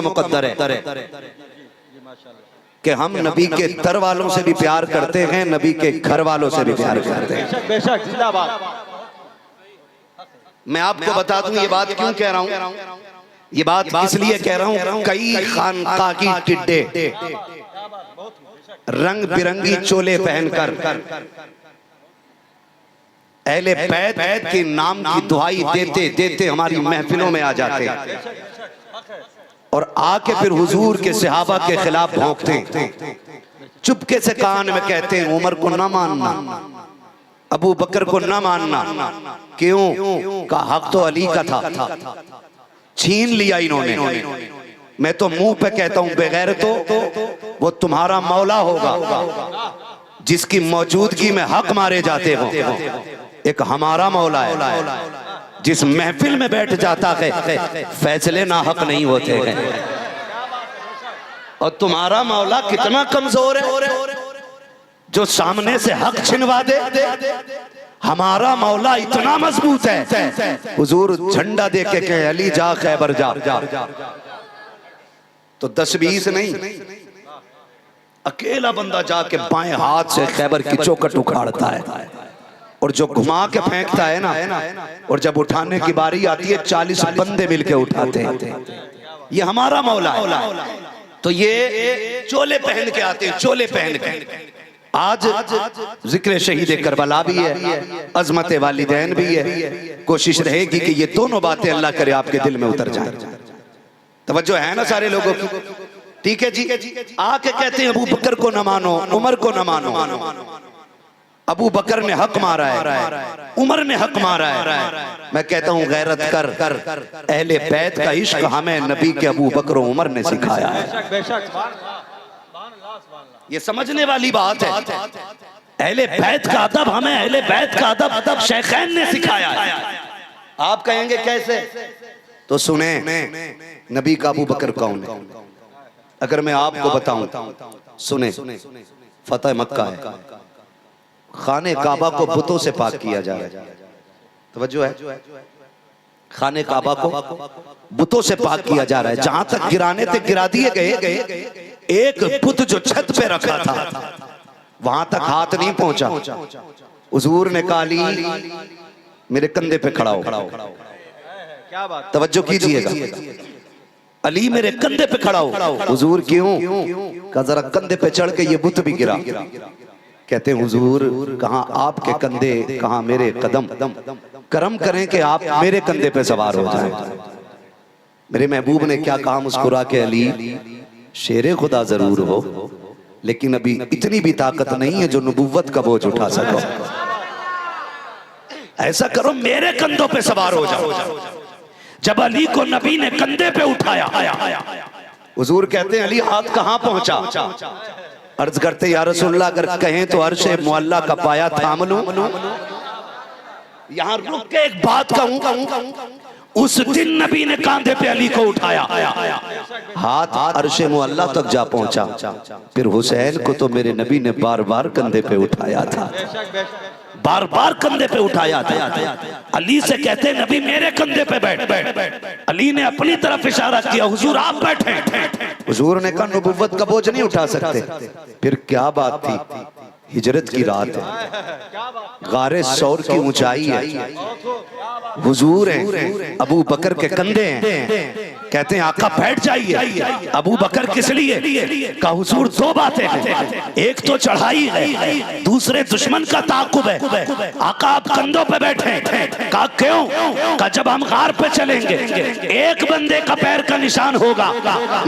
मुकद्दर है कि हम नबी के दर वालों से भी प्यार करते हैं, नबी के घर वालों से भी प्यार करते हैं। बेशक जिंदाबाद। मैं आपको बता दूं ये बात क्यों कह रहा हूं, ये बात इसलिए कह रहा हूं, कई खानका की टिड्डे रंग बिरंगी चोले पहनकर अहले बैत के नाम की दुहाई देते देते हमारी महफिलों में आ जाते हैं और आके फिर हुजूर के सहाबा के खिलाफ भौंकते हैं, चुपके से कान में कहते हैं उमर को ना मानना, अबू बकर को ना मानना। क्यों? का हक तो अली का था, छीन लिया इन्होंने। मैं तो मुंह पे कहता हूं बगैर तो वो तुम्हारा मौला होगा जिसकी मौजूदगी में हक मारे जाते हो। एक हमारा मौला है जिस महफिल में बैठ जाता है फैसले ना हक नहीं होते हैं। और तुम्हारा मौला कितना कमजोर है जो सामने से हक छिनवा दे। हमारा मौला इतना मजबूत है, हुजूर झंडा दे के कहे अली जा खैबर जा, तो 10-20 नहीं, अकेला बंदा जाके बाएं हाथ से खैबर की चौखट उखाड़ता है और जो घुमा के फेंकता है ना, और जब उठाने की बारी आती है 40 बंदे मिलके उठाते हैं। ये हमारा मौला है। तो ये चोले पहन के आते हैं, चोले पहन के। आज जिक्र शहीद करबला भी है, अजमत वालिदैन भी है। कोशिश रहेगी कि ये दोनों बातें अल्लाह करे आपके दिल में उतर जाए। तवज्जो है ना सारे लोगों की? ठीक है जी। आके कहते हैं अबू बकर को न मानो, उमर को न मानो। अबू बकर ने हक मारा है, उमर ने हक मारा है। मैं कहता हूं गैरत कर अहले बैत का इश्क हमें नबी के अबू बकर और उमर ने सिखाया है। ये समझने वाली बात है। अहले बैत का अदब हमें, अहले बैत का अदब शेखैन ने सिखाया है। आप कहेंगे कैसे? तो सुने, नबी का अबू बकर कौन है? अगर मैं आपको बताऊं, सुने, फतेह मक्का है, खाने काबा को बुतों से पाक किया जा रहा है। तवज्जो है, खाने काबा को बुतों से पाक किया जा रहा है। जहां तक गिराने थे गिरा दिए गए। एक बुत जो छत पे रखा था वहां तक हाथ नहीं पहुंचा। हुजूर ने कहा अली मेरे कंधे पे खड़ा हो। क्या बात? तवज्जो कीजिएगा, अली मेरे कंधे पे खड़ा हो। हुजूर क्यों? का जरा कंधे पे चढ़ के ये बुत भी गिरा। कहते हैं हुजूर कहां आपके कंधे, कहां मेरे कदम, करम करें कि आप मेरे कंधे पे सवार हो जाएं। मेरे महबूब ने क्या कहा मुस्कुरा के, अली शेरे खुदा जरूर हो लेकिन अभी इतनी भी ताकत नहीं है जो नबुव्वत का बोझ उठा सको। ऐसा करो मेरे कंधों पे सवार हो जाओ। जब अली को नबी ने कंधे पे उठाया, हुजूर कहते हैं अली हाथ कहां पहुंचा? अर्ज करते या रसूलल्लाह अगर कहें तो अर्शे मुअल्ला का पाया थाम लूं। यहां रुक के एक बात कहूं, उस दिन नबी ने कांधे पे अली को उठाया, हाथ अर्शे मुअल्ला तक जा पहुंचा। फिर हुसैन को तो मेरे नबी ने बार बार कंधे पे उठाया था, बार बार कंधे पे उठाया था। अली से कहते नबी मेरे कंधे पे बैठ। अली ने अपनी तरफ इशारा किया, हुजूर आप बैठे। हुजूर ने कहा नबुव्वत का बोझ नहीं उठा सकते। फिर क्या बात थी? हिजरत की रात है, गारे सौर की ऊंचाई है, हुजूर हैं, अबू बकर के कंधे हैं। कहते हैं आका बैठ जाइए। अबू बकर किस लिए? का हुजूर दो बातें हैं, एक तो चढ़ाई है, दूसरे दुश्मन का ताकुब है। आका आप कंधों पे बैठे। का क्यों? का जब हम गार पे चलेंगे एक बंदे का पैर का निशान होगा,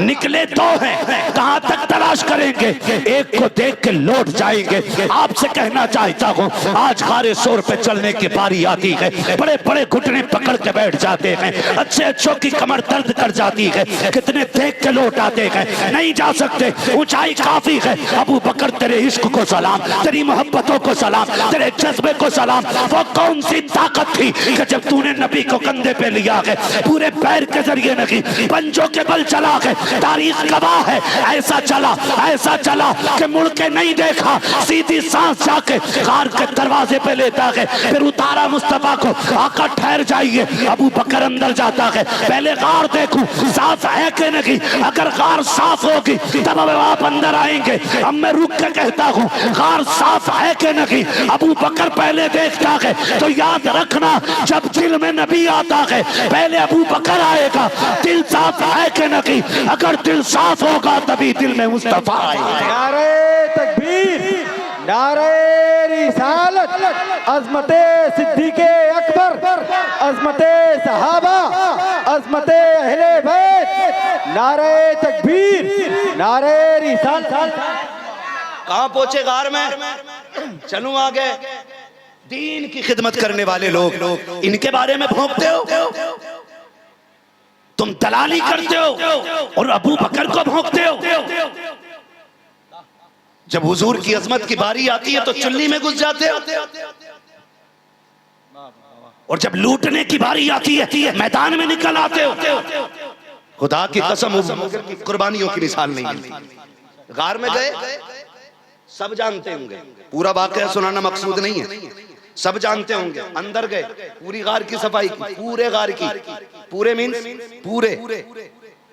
निकले दो हैं, कहां तक तलाश करेंगे? एक को देख के लौट जाएंगे। आपसे कहना चाहता हूँ आज गारे शोर पे चलने की बारी आती है, बड़े बड़े घुटने पकड़ के बैठ जाते हैं, अच्छे अच्छों की कमर दर्द कर जाती है, कितने देख के लौट आते हैं, नहीं जा सकते, ऊंचाई काफी है। अबू बकर तेरे इश्क को सलाम, तेरी मोहब्बतों को सलाम, तेरे जज्बे को सलाम। वो कौन सी ताकत थी कि जब तूने नबी को कंधे पे लिया है, पूरे पैर के जरिए नहीं पंजों के बल चला है। तारीख गवाह है, ऐसा चला कि मुड़ के नहीं देखा, सीधी सांस जाके गार के दरवाजे पे लेता है। फिर उतारा मुस्तफा को, आका ठहर जाइए। अबू बकर अंदर जाता है, पहले गार देखूं देखूं साफ है कि नहीं। अगर गार साफ होगी तब अब आप अंदर आएंगे। अब मैं रुक के कहता हूं गार साफ है कि नहीं। अबू बकर पहले देखता है तो याद रखना, जब दिल में नबी आता है पहले अबू बकर आएगा। दिल साफ है कि नहीं। अगर दिल साफ होगा तभी दिल में मुस्तफा आएगा। नारे तकबीर, नारे रिसालत, अज़मते सिद्दीक़े अकबर, अज़मते सहाबा, अज़मते अहले बैत, नारे तकबीर, नारे रिसालत। कहां पहुंचे गार में? चलूं आगे। दीन की खिदमत करने वाले लोग इनके बारे में भौंकते हो, तुम दलाली करते हो और अबू बकर को भौंकते हो। जब हुजूर की अजमत की बारी आती है तो चुन्नी में घुस जाते हो, और जब लूटने की बारी आती है मैदान में निकल आते हो। खुदा की कसम की कुर्बानियों की मिसाल नहीं मिलती। गार में गए, सब जानते होंगे, पूरा वाकया सुनाना मकसूद नहीं है, सब जानते होंगे। अंदर गए, पूरी गार की सफाई की, पूरे गार की, पूरे मीन्स पूरे,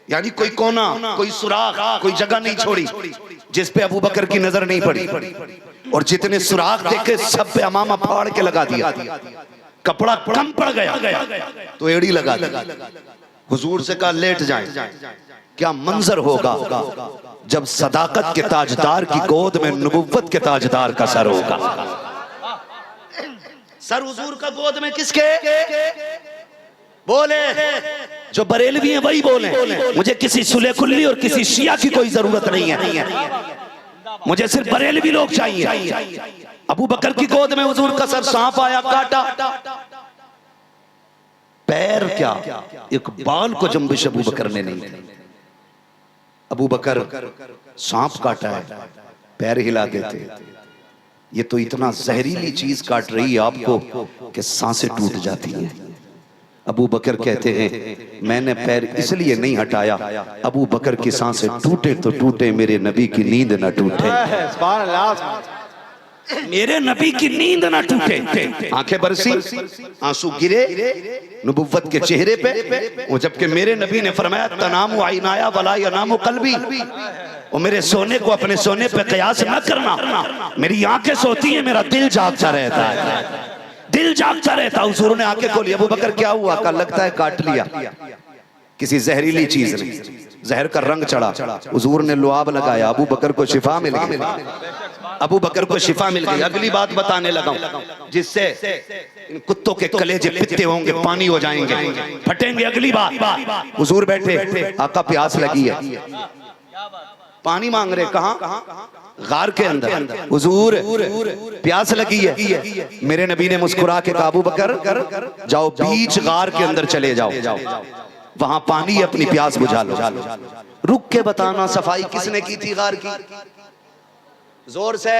यानी कोई कोना, कोई सुराख, कोई जगह नहीं छोड़ी जिस पे अबू बकर की नजर नहीं पड़ी। और जितने सुराख देखे सब पे अमामा फाड़ के लगा दिया। कपड़ा कम पड़ गया तो एड़ी लगा दी। हुजूर से कहा लेट जाएं। क्या मंजर होगा जब सदाकत के ताजदार की गोद में नबुव्वत के ताजदार का सर होगा। सर हुजूर का गोद में किसके? बोले जो बरेलवी हैं वही बोले। मुझे किसी सुले कुल्ली और किसी शिया की कोई जरूरत नहीं है, मुझे सिर्फ बरेलवी लोग चाहिए। अबू बकर की गोद में हुजूर का सर, सांप आया काटा। पैर क्या, एक बाल को जंबिश अबू बकर ने नहीं दी। अबू बकर सांप काटा है, पैर हिला देते। ये तो इतना जहरीली चीज काट रही है आपको कि सांसें टूट जाती हैं। अबू बकर कहते हैं मैंने पैर इसलिए नहीं हटाया, अबू बकर की सांसें टूटे तो टूटे, मेरे नबी की नींद न टूटे। मेरे नबी की नींद ना टूटे। आंखें बरसी, आंसू गिरे नबुव्वत के चेहरे पे। वो जबकि मेरे नबी ने फरमाया तनामु आइनाया वला यनामु कल्बी, और मेरे सोने को अपने सोने पे कयास न करना। मेरी आंखें सोती हैं, मेरा दिल जागता रहता है, दिल जागता रहता। हुजूर ने आंखें खोली। अबू बकर क्या हुआ? का लगता है काट लिया किसी जहरीली चीज ने, जहर का रंग चढ़ा। हुजूर ने लुआब लगाया, अबू बकर को शिफा मिल गई। अबू बकर को शिफा मिल गई। अगली बात बताने लगा जिससे इन कुत्तों के कलेजे पित्ते होंगे, पानी हो जाएंगे, फटेंगे। अगली बात, हुजूर बैठे, आका प्यास लगी है, पानी मांग रहे। कहां? गार के अंदर। हुजूर प्यास लगी है। मेरे नबी ने मुस्कुरा के कहा अबू बकर जाओ बीच गार के अंदर चले जाओ, वहां पानी है, अपनी प्यास बुझा लो। रुक के बताना सफाई किसने की थी गार की? जोर से,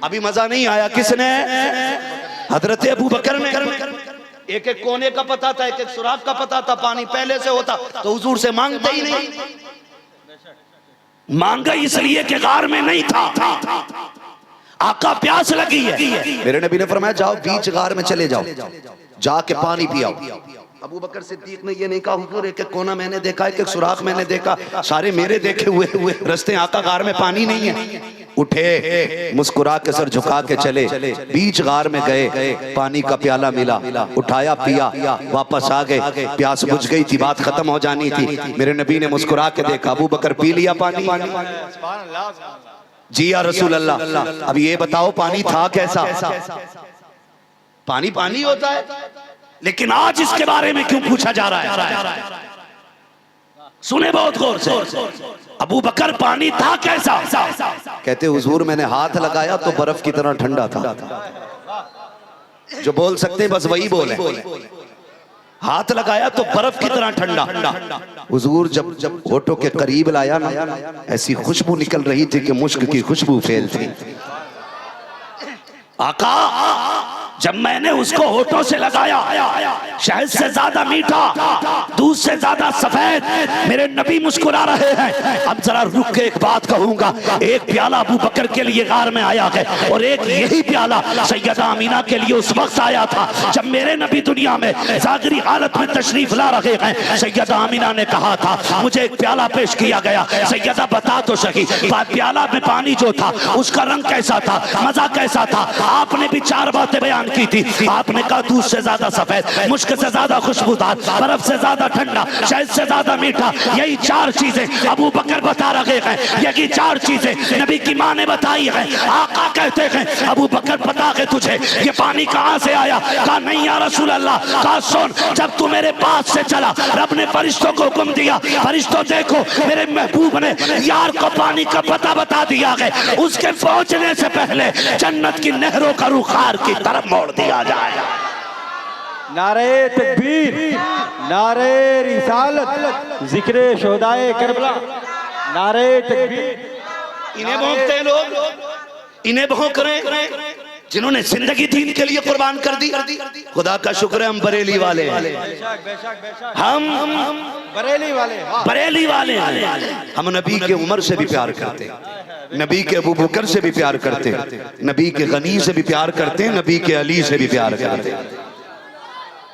अभी मजा नहीं आया। किसने? हजरत अबू बकर ने। एक एक कोने का पता था, एक एक सुराख का पता था। पानी पहले से होता तो हुजूर से मांगते ही नहीं। मांगा इसलिए कि गार में नहीं था। आका प्यास लगी है। मेरे नबी ने फरमाया जाओ बीच गार में चले जाओ, जाके पानी पियाओ। अबू बकर सिद्दीक ने ये नहीं कहा हुजूर एक एक कोना मैंने देखा, एक एक सुराख मैंने देखा, सारे मेरे देखे हुए रास्ते, आका गार में पानी नहीं है। उठे, मुस्कुरा के सर झुका के चले, बीच गार में गए, पानी का प्याला मिला, उठाया पिया, वापस आ गए। प्यास बुझ गई थी, बात खत्म हो जानी थी। मेरे नबी ने मुस्कुरा के देखा, अबू बकर पी लिया पानी। जी या रसूल अल्लाह, अब ये बताओ पानी था कैसा? पानी पानी होता है, लेकिन आज इसके बारे में क्यों पूछा जा रहा है? सुने बहुत गौर से। अबू बकर पानी था कैसा? कहते हुजूर मैंने हाथ लगाया तो बर्फ की तरह ठंडा था। जो बोल सकते बस वही बोले। हाथ लगाया तो बर्फ की तरह ठंडा। हुजूर जब होठों के करीब लाया ना, ऐसी खुशबू निकल रही थी कि मुश्क की खुशबू फैल थी। आका जब मैंने उसको होठों से लगाया, शहद से ज्यादा मीठा, दूध से ज्यादा सफेद, मेरे नबी मुस्कुरा रहे हैं। अब जरा रुक के एक बात कहूंगा, एक प्याला अबू बकर के लिए गार में आया है और एक यही प्याला सैयदा अमीना के लिए उस वक्त आया था जब मेरे नबी दुनिया में जागरी हालत में तशरीफ ला रहे हैं। सैयदा अमीना ने कहा था, मुझे एक प्याला पेश किया गया, सैयदा बता तो सही प्याला में पानी जो था उसका रंग कैसा था, मजा कैसा था? आपने भी 4 बातें बयान की थी। आपने कहा दूध से ज्यादा सफेद, मुश्क से ज्यादा खुशबूदार, बर्फ से ज्यादा ठंडा, शहद से ज्यादा मीठा। यही 4 चीजें अबू बकर बता रहे हैं, यही 4 चीजें नबी की माँ ने बताई है। आका कहते हैं, अबू बकर पता है तुझे ये पानी कहां से आया? कहा नहीं या रसूल अल्लाह। कहा सुन, जब तू मेरे पास से चला रब ने फरिश्तों को हुक्म दिया, फरिश्तों देखो मेरे महबूब ने यार को पानी का पता बता दिया है, उसके पहुंचने से पहले जन्नत की नहरों का रुखार की तरफ मोड़ दिया जाए। नारे तकबीर, नारे रिसालत, जिक्रे शोहदाए करबला, नारे तकबीर। इन्हें भौंकते हैं लोग, इन्हें भौंक रहे हैं जिन्होंने जिंदगी दीन के लिए कुर्बान कर दी। खुदा का शुक्र है हम बरेली वाले हैं, हम बरेली वाले, बरेली वाले हैं। हम नबी के उमर से भी प्यार करते हैं, नबी के अबू बकर से भी प्यार करते हैं, नबी के गनी से भी प्यार करते हैं, नबी के अली से भी प्यार करते हैं।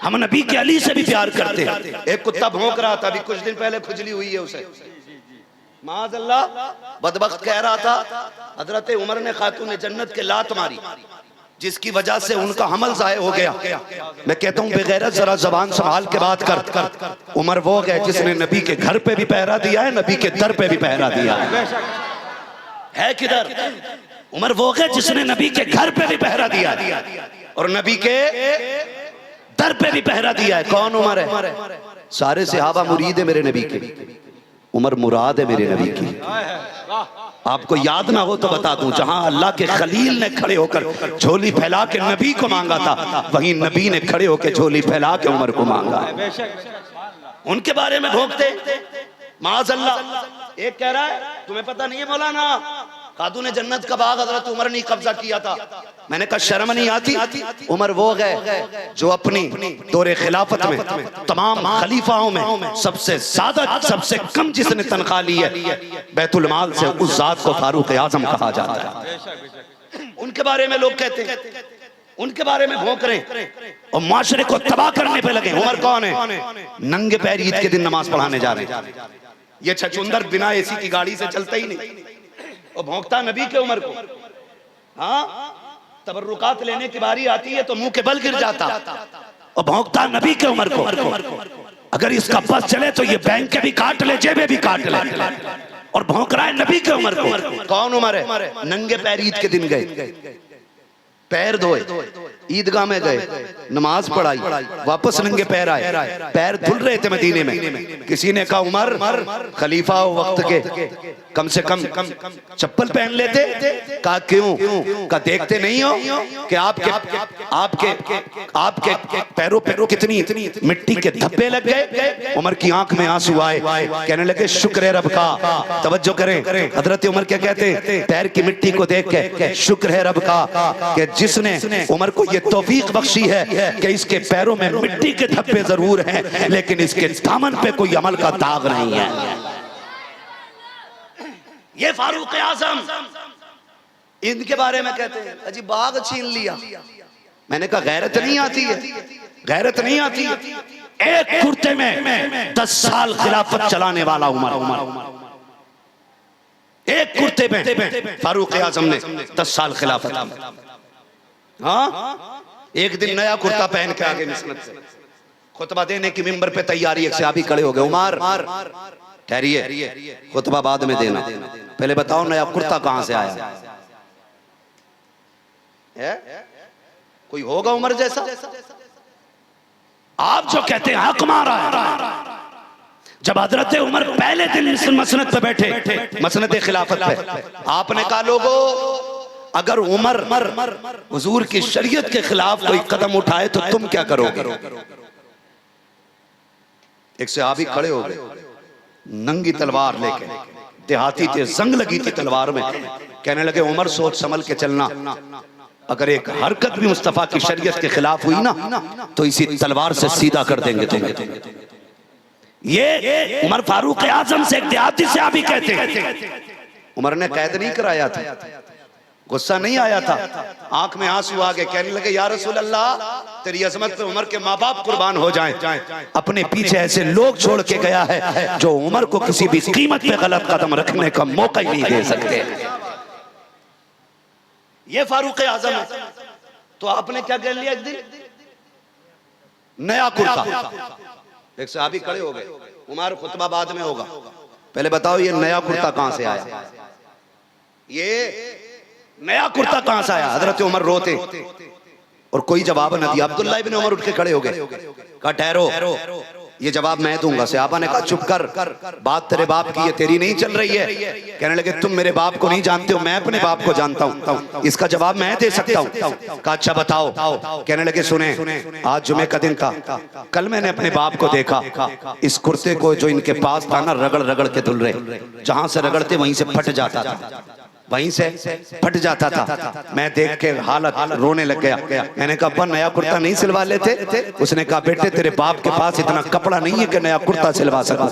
हम नबी के अली से भी प्यार करते हैं। एक कुत्ता भौंक रहा था, अभी कुछ दिन पहले खुजली हुई है उसे, माज़अल्लाह बदबख्त कह रहा था हजरत उमर ने खातून जन्नत के लात मारी जिसकी वजह से उनका हमल ज़ाय हो गया। मैं कहता हूँ बेगैरत जरा जबान संभाल के बात कर। उमर वो है जिसने नबी के घर पे भी पहरा दिया है, नबी के दर पे भी पहरा दिया है किधर? उमर वो है जिसने नबी के घर पे भी पहरा दिया और नबी के दर पे भी पहरा दिया है। कौन उमर है? सारे सहाबा मुरीद है मेरे नबी के, उमर मुराद है मेरे नबी की। आपको याद ना हो तो बता दूं, जहां अल्लाह के खलील ने खड़े होकर झोली फैला के नबी को मांगा था, वहीं नबी ने खड़े होकर झोली फैला के उमर को मांगा। उनके बारे में भोंकते माज़अल्लाह। एक कह रहा है तुम्हें पता नहीं है मौलाना, खातून जन्नत का बाग हजरत उमर ने कब्जा किया था। मैंने कहा शर्म नहीं आती? उमर वो गए जो अपनी दौरे खिलाफत में तमाम खलीफाओं में सबसे ज्यादा सबसे कम जिसने तनख्वाह ली है बैतुल माल से, उस जात को फारूक आजम कहा जाता है। उनके बारे में लोग कहते हैं, उनके बारे में भौंक रहे और माशरे को तबाह करने पे लगे। उमर कौन है? नंगे पैर ईद के दिन नमाज पढ़ाने जा रहे हैं। ये छछुंदर बिना एसी की गाड़ी से चलता ही नहीं और भौंकता नबी के उमर को। हाँ, तबर्रुकात लेने की बारी आती है तो मुंह के बल गिर जाता और भौंकता नबी के उमर को। अगर इसका बस चले तो ये बैंक के भी काट ले, जेबे भी काट ले, और भौंक रहा है नबी के उमर को। कौन उमर है? नंगे पैर ईद के दिन गए, पैर धोए, ईदगाह में गए, नमाज पढ़ाई, वापस नंगे पैर आए। पैर धुल रहे थे मदीने में। किसी ने कहा उमर खलीफा वक्त के कम से कम चप्पल पहन लेते। कहा क्यों? कहा देखते नहीं हो कि आपके आपके आपके पैरों पे कितनी मिट्टी के धब्बे लग गए। उमर की आंख में आंसू आए, कहने लगे शुक्र है रब का। तवज्जो करें, हजरत उमर क्या कहते हैं? पैर की मिट्टी को देख के शुक्र है रब का कि जिसने उमर को ये तौफीक बख्शी है कि इसके पैरों में मिट्टी के धब्बे जरूर हैं लेकिन इसके दामन पे कोई अमल का दाग नहीं है। ये फारूक आजम, इनके बारे में कहते हैं अजी बाग छीन लिया। मैंने कहा गैरत नहीं आती है? गैरत नहीं आती है? एक कुर्ते में 10 साल खिलाफत चलाने वाला उमर, एक कुर्ते में फारूक आजम ने 10 साल खिलाफत। हाँ, एक दिन नया कुर्ता पहन के आगे मिसनत से खुतबा देने की मिंबर पे तैयारी। एक सहाबी खड़े हो गए, उमर ठहरिए, खुतबा बाद में देना, पहले बताओ नया कुर्ता कहां से आया है? कोई होगा उमर जैसा? आप जो कहते हैं हक मारा है। जब हजरत उमर पहले दिन मसनद पे बैठे, मसनद खिलाफत पे, आपने कहा लोगों अगर उमर हुजूर की शरीयत के खिलाफ कोई कदम उठाए तो तुम क्या करोगे? एक सहाबी खड़े हो गए, नंगी तलवार लेके, देहाती थे, जंग लगी थी तलवार में। कहने लगे उमर सोच संभल के चलना, अगर एक हरकत भी मुस्तफ़ा की शरीयत के खिलाफ हुई ना तो इसी तलवार से सीधा कर देंगे तुम्हें। ये उमर फारूक आजम से एक देहाती से आप ही कहते हैं। उमर ने कैद नहीं कराया था, गुस्सा नहीं आया था, आंख में आंसू आ गए, कहने लगे या रसूल अल्लाह तेरी अजमत पे उमर के माँ बाप कुर्बान हो जाएं। अपने पीछे ऐसे लोग छोड़ के गया है जो उमर को किसी भी कीमत पे गलत कदम रखने का मौका ही नहीं दे सकते। ये फारूक आजम है। तो आपने क्या कह लिया एक दिन, नया कुर्ता। एक सहाबी खड़े हो गए, उमर खुतबा बाद में होगा, पहले बताओ ये नया कुर्ता कहां से आया, ये नया कुर्ता कहां से आया। हजरत उमर रोते और कोई जवाब न दिया। अब्दुल्लाह इब्न उमर उठ के खड़े हो गए, कहा ठहरो, ये जवाब मैं दूंगा। सहाबा ने कहा चुप कर, बात तेरे बाप की है, तेरी नहीं चल रही है। कहने लगे तुम मेरे बाप को नहीं जानते हो, मैं अपने बाप को जानता हूं, इसका जवाब मैं दे सकता हूं। कहा अच्छा बताओ। कहने लगे सुने, आज जुमे का दिन था, कल मैंने अपने बाप को देखा, इस कुर्ते को जो इनके पास था ना रगड़ रगड़ के धुल रहे, जहां से रगड़ते वहीं से फट जाता था, वहीं से फट जाता था। मैं देख के हालत रोने लग गया। मैंने कहा अब्बा नया कुर्ता नहीं सिलवा लेते। उसने कहा बेटे तेरे बाप के पास इतना कपड़ा नहीं है कि नया कुर्ता सिलवा सका।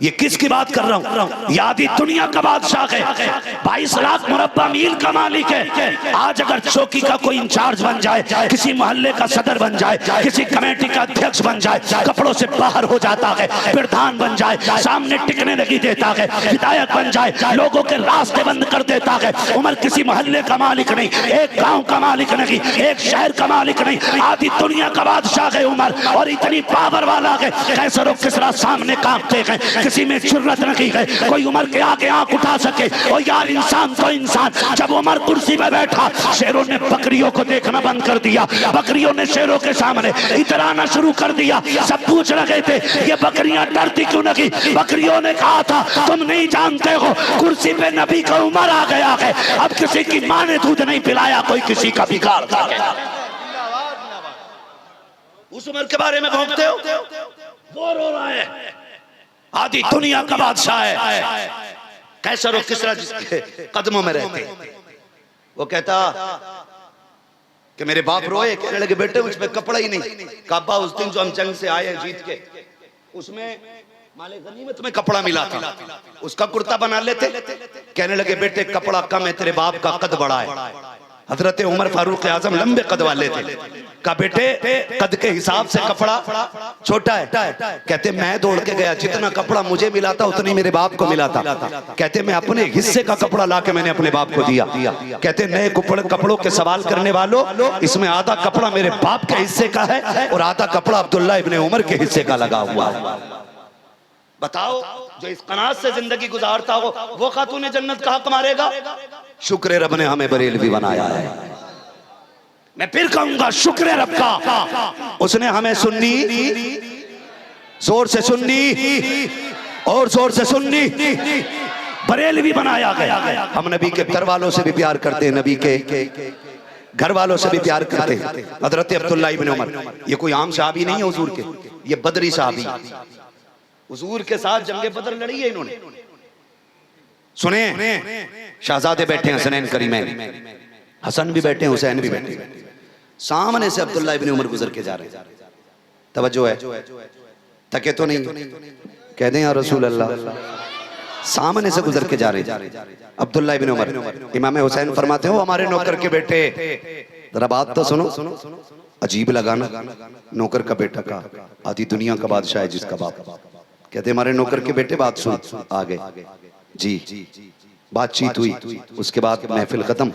ये किसकी बात कर रहा हूँ, यादी दुनिया का बादशाह है, 22 लाख मुरब्बा मील का मालिक है। आज अगर चौकी का कोई इंचार्ज बन जाए, किसी मोहल्ले का सदर बन जाए, किसी कमेटी का अध्यक्ष बन जाए, कपड़ों से बाहर हो जाता है, प्रधान बन जाए, सामने टिकने नहीं देता है, विधायक बन जाए, लोगों के रास्ते बंद कर देता है। उमर किसी मोहल्ले का मालिक नहीं, एक गांव का मालिक नहीं, एक शहर का मालिक नहीं, आधी दुनिया का बादशाह है उमर। और इतनी पावर वाला है, कैसर और किसरा सामने कांपते हैं, किसी में जुर्रत नहीं है कोई उमर के आगे आंख उठा सके। और यार इंसान तो इंसान, जब उमर कुर्सी पे बैठा शेरों ने बकरियों को देखना बंद कर दिया, बकरियों ने शेरों के सामने इतराना शुरू कर दिया। सब पूछ रहे थे ये बकरियां डरती क्यों नहीं। बकरियों ने कहा था तुम नहीं जानते हो कुर्सी पे नबी का उमर आ गया है, अब किसी की मां ने दूध नहीं पिलाया, कोई किसी का बिगाड़ कर गया। उस उमर के बारे में भौंकते हो, वो रो रहा है, आधी दुनिया का बादशाह है, कैसर और किसरा जिसके कदमों में रहते। वो कहता कि मेरे बाप रोए, कहने लगे बेटे मुझ पे कपड़ा ही नहीं। काबा उस दिन जो हम जंग से आए जीत के, उसमें माले गनीमत में कपड़ा मिला था, उसका कुर्ता बना लेते। कहने लगे बेटे कपड़ा कम है, तेरे बाप का कद बड़ा है। हजरत उमर फारूक आजम लंबे कद वाले थे। कहा बेटे कद के हिसाब से कपड़ा छोटा है। कहते मैं दौड़ के गया, जितना कपड़ा मुझे मिला था उतनी मेरे बाप को मिला था। कहते मैं अपने हिस्से का कपड़ा लाके मैंने अपने बाप को दिया। कहते नए कपड़ों के सवाल करने वालों, इसमें आधा कपड़ा मेरे बाप के हिस्से का है और आधा कपड़ा अब्दुल्लाह इब्ने उमर के हिस्से का लगा हुआ है। बताओ जो इस कनात से जिंदगी गुजारता हो वो खातूने जन्नत का हक मारेगा। शुक्र रब ने हमें बरेलवी बनाया है। मैं फिर कहूंगा शुक्र रब का, उसने हमें सुन्नी, जोर से सुन्नी और जोर से सुन्नी बरेलवी बनाया गया। हम नबी के घर वालों से भी प्यार करते हैं, नबी के घर वालों से भी प्यार करते हैं। हजरत अब्दुल्लाह इब्न उमर ये कोई आम सहाबी नहीं है हुजूर के, ये बदरी सहाबी, हुजूर के साथ जंगे बदर लड़ी है इन्होंने। सुने शहजादे बैठे हैं, हसनैन करीमैन, हसन भी बैठे हैं, हुसैन भी बैठे हैं। सामने से अब्दुल्लाह इब्न उमर गुजर के जा रहे हैं। तवज्जो है, थके तो नहीं, कह दें या रसूल अल्लाह। सामने से गुजर के जा रहे हैं अब्दुल्लाह इब्न उमर। इमाम हुसैन फरमाते हो हमारे नौकर के बेटे, जरा बात तो सुनो। अजीब लगा ना, नौकर का बेटा का, आधी दुनिया का बादशाह है जिसका बाप। कहते हमारे नौकर के बेटे बात सुन। आ गए जी, बातचीत हुई, उसके बाद महफिल खत्म,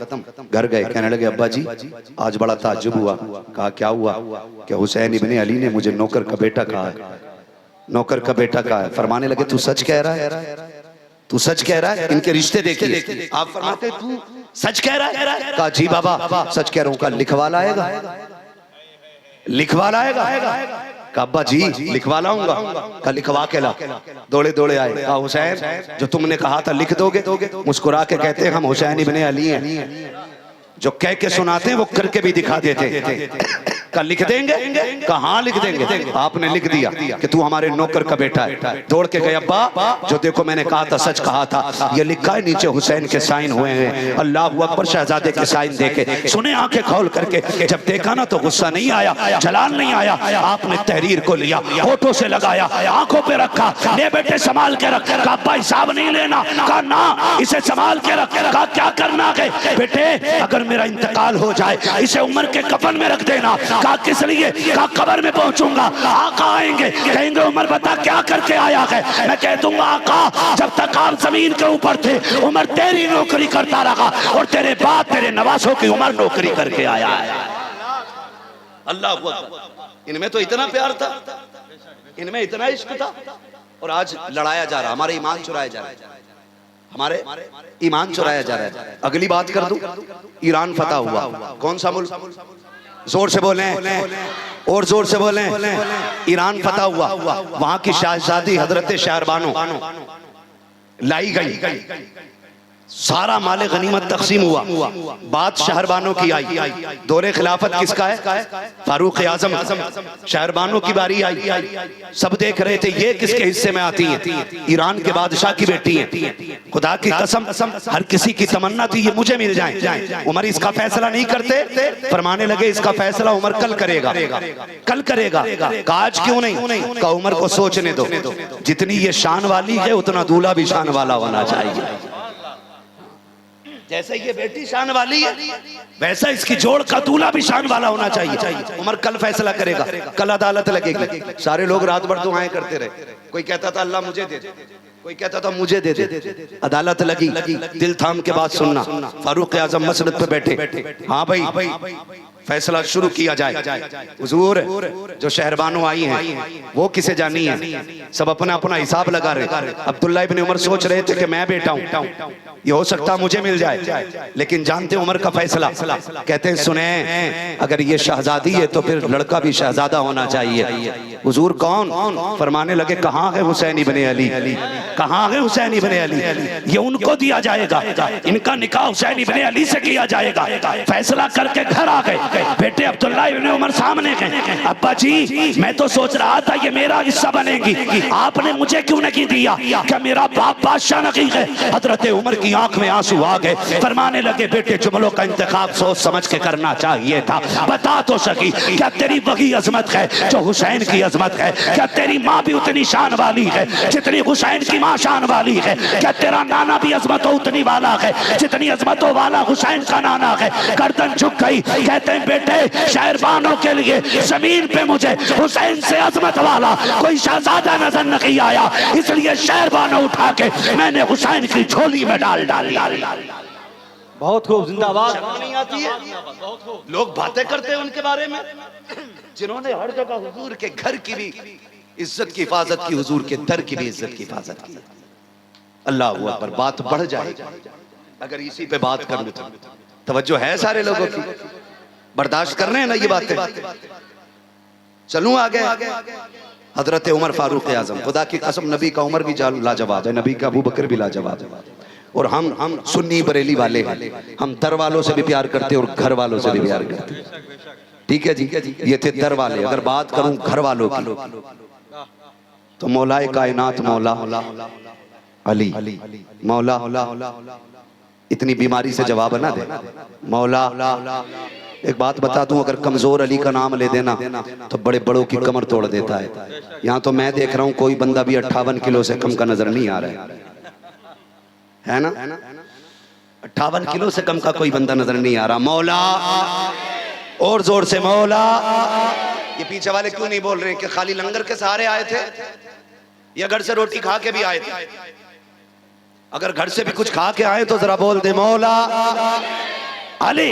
घर गए। कहने लगे अब्बा जी आज बड़ा ताज्जुब हुआ। कहा क्या हुआ। कि हुसैन इब्ने अली ने मुझे नौकर का बेटा कहा है, नौकर का बेटा कहा है। फरमाने लगे तू सच कह रहा है, तू सच कह रहा है। इनके रिश्ते देखिए, आप फरमाते तू सच कह रहा है। कहा जी बाबा सच कह रहा हूँ। कहा लिखवा लाएगा, लिखवा लाएगा। कहा अब्बा जी लिखवा लाऊंगा। कहा लिखवा के ला। दौड़े दौड़े आए। कहा हुसैन जो तुमने कहा था लिख दोगे। मुस्कुरा के कहते हैं हम हुसैन इब्ने अली हैं, जो कह के सुनाते हैं वो करके भी दिखा देते। का लिख देंगे? कहाँ लिख देंगे? आपने लिख दिया कि तू हमारे नौकर का बेटा है। दौड़ के गए, अब्बा जो देखो मैंने कहा था सच कहा था, ये लिखा है नीचे हुसैन के साइन हुए हैं। अल्लाह अकबर, शहजादे के साइन देखे सुने आंखें खोल करके। जब देखा ना तो गुस्सा नहीं आया, जलाल नहीं आया। आपने तहरीर को लिया, होठों से लगाया, आंखों पे रखा, ले बेटे संभाल के रख। कहा अब्बा हिसाब नहीं लेना। कहा ना, इसे संभाल के रख। कहा क्या करना है बेटे? अगर मेरा इंतकाल हो जाए इसे उमर के कफन में रख देना। कहा किस लिए? कहा कब्र में पहुंचूंगा, आका आएंगे, कहेंगे उमर बता क्या करके आया है। मैं कह दूंगा आका जब तक आप जमीन के ऊपर थे उमर तेरी नौकरी करता रहा और तेरे बाद तेरे नवासों की उमर नौकरी करके आया है। अल्लाह अकबर। इनमें तो इतना प्यार था, इनमें इतना इश्क था, और आज लड़ाया जा रहा, हमारे ईमान चुराया जा रहा है, हमारे ईमान चुराया जा रहा है। अगली बात कर दूं, ईरान फतह हुआ। कौन सा मुल्क? जोर से बोलें और जोर से बोलें। ईरान फतह हुआ। वहां की शहजादी हजरत शहरबानो लाई गई, सारा माले गनीमत तकसीम हुआ। बात शहरबानों की आई। दौरे खिलाफत किसका है? फारूक आजम। शहरबानों की बारी आई। सब देख रहे थे ये किसके हिस्से में आती हैं? ईरान के बादशाह की बेटी हैं। खुदा की कसम हर किसी की तमन्ना थी ये मुझे मिल जाए। उमर इसका फैसला नहीं करते, फरमाने लगे इसका फैसला उमर कल करेगा, कल करेगा। आज क्यों नहीं? का उमर को सोचने दो, जितनी ये शान वाली है उतना दूल्हा भी शान वाला होना चाहिए। जैसे ये बेटी शान वाली है वैसा इसकी जोड़ का दूल्हा भी शान वाला होना चाहिए। उमर कल फैसला करेगा, कल अदालत लगेगी। सारे लोग रात भर दुआएं करते रहे। कोई कहता था अल्लाह मुझे दे, कोई कहता था मुझे दे दे। अदालत लगी, दिल थाम के बात सुनना। फारूक आजम मसनद पे बैठे। हाँ भाई फैसला शुरू किया जाए। हुजूर जो शहरबानों आई हैं वो किसे जानी है? सब अपना अपना हिसाब लगा रहे। अब्दुल्ला इब्न उमर सोच रहे थे कि मैं बेटा हूं, ये हो सकता मुझे मिल जाए, लेकिन जानते उमर का फैसला। कहते हैं सुने अगर ये शहजादी है तो फिर लड़का भी शहजादा होना चाहिए। हुजूर कौन? फरमाने लगे कहाँ है हुसैन इब्ने अली, कहाँ है हुसैन इब्ने अली? ये उनको दिया जाएगा, इनका निकाह हुसैन इब्ने अली से किया जाएगा। फैसला करके घर आ गए। बेटे अब्दुल्ला इब्ने उमर सामने गए। अब्बा जी मैं तो सोच रहा था ये मेरा हिस्सा बनेगी, आपने मुझे क्यों नहीं दिया? क्या मेरा बाप बादशाह नहीं है? हजरत उमर की आंख में आंसू आ गए। फरमाने लगे बेटे जुमलों का इंतखाब सोच समझ के करना चाहिए था। बता तो सकी क्या तेरी वही अजमत है जो हुसैन की अजमत है? क्या तेरी माँ भी उतनी शान वाली है जितनी हुसैन की माँ शान वाली है? क्या तेरा नाना भी अजमतों उतनी वाला है जितनी अजमतों वाला हुसैन का नाना है? गर्दन झुक गई। कहते हैं बेटे शहरबानों के लिए जमीन पे मुझे हुसैन से अजमत वाला कोई शहजादा नजर नहीं आया, इसलिए शहरबानों उठा के मैंने हुसैन की झोली में डाल डाली। बहुत खूब, जिंदाबाद। नहीं आती है, लोग बातें करते हैं उनके बारे में जिन्होंने हर जगह हुजूर के घर की भी इज्जत की हिफाजत की, हुजूर के दर की भी इज्जत की हिफाजत की। अल्लाह अकबर। बात बढ़ जाएगी अगर इसी पे बात कर लूं। तवज्जो है सारे लोगों की? बर्दाश्त कर रहे हैं ना ये बातें? चलूं आगे। हजरत उमर फारूक आजम, खुदा की कसम नबी का उमर भी लाजवाब है, नबी का अबू बकर भी लाजवाब है। और हम सुन्नी बरेली वाले हैं, हम दर वालों से भी प्यार करते हैं और घर वालों से भी प्यार करते हैं। ठीक है जी, ये थे दर वाले। अगर बात करूं घर वालों की तो मौलाए कायनात मौला अली, मौला इतनी बीमारी से जवाब ना दे मौला। एक बात बता दूं, अगर कमजोर अली का नाम ले देना तो बड़े बड़ों की कमर तोड़ देता है। यहाँ तो मैं देख रहा हूँ कोई बंदा भी 58 किलो से कम का नजर नहीं आ रहा है ना? 58 किलो से कम का कोई बंदा नजर नहीं आ रहा। मौला, और जोर से मौला। ये पीछे वाले क्यों नहीं बोल रहे कि खाली लंगर के सहारे आए थे या घर से रोटी खा के भी आए थे? अगर घर से भी कुछ खा के आए तो जरा बोल दे मौला अली।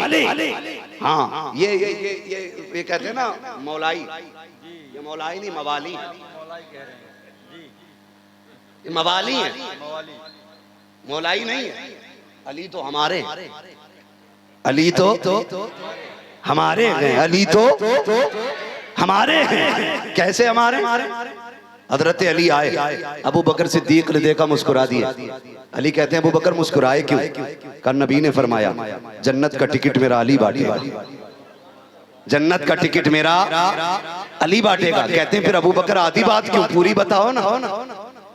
हाँ, ये कहते हैं ना मौलाई, ये मौलाई नहीं मवाली, ये मवाली है, मौलाई नहीं है। अली तो हमारे, अली तो हमारे हैं, अली तो हमारे हैं। कैसे हमारे? हजरत अली आए, अबू बकर सिद्दीक ने देखा, मुस्कुरा दिया। अली कहते हैं अबू बकर मुस्कुराए क्यों? कहा नबी ने फरमाया जन्नत का टिकट मेरा अली बांटेगा। जन्नत का टिकट मेरा अली बांटेगा। कहते हैं फिर अबू बकर आधी बात क्यों, पूरी बताओ ना।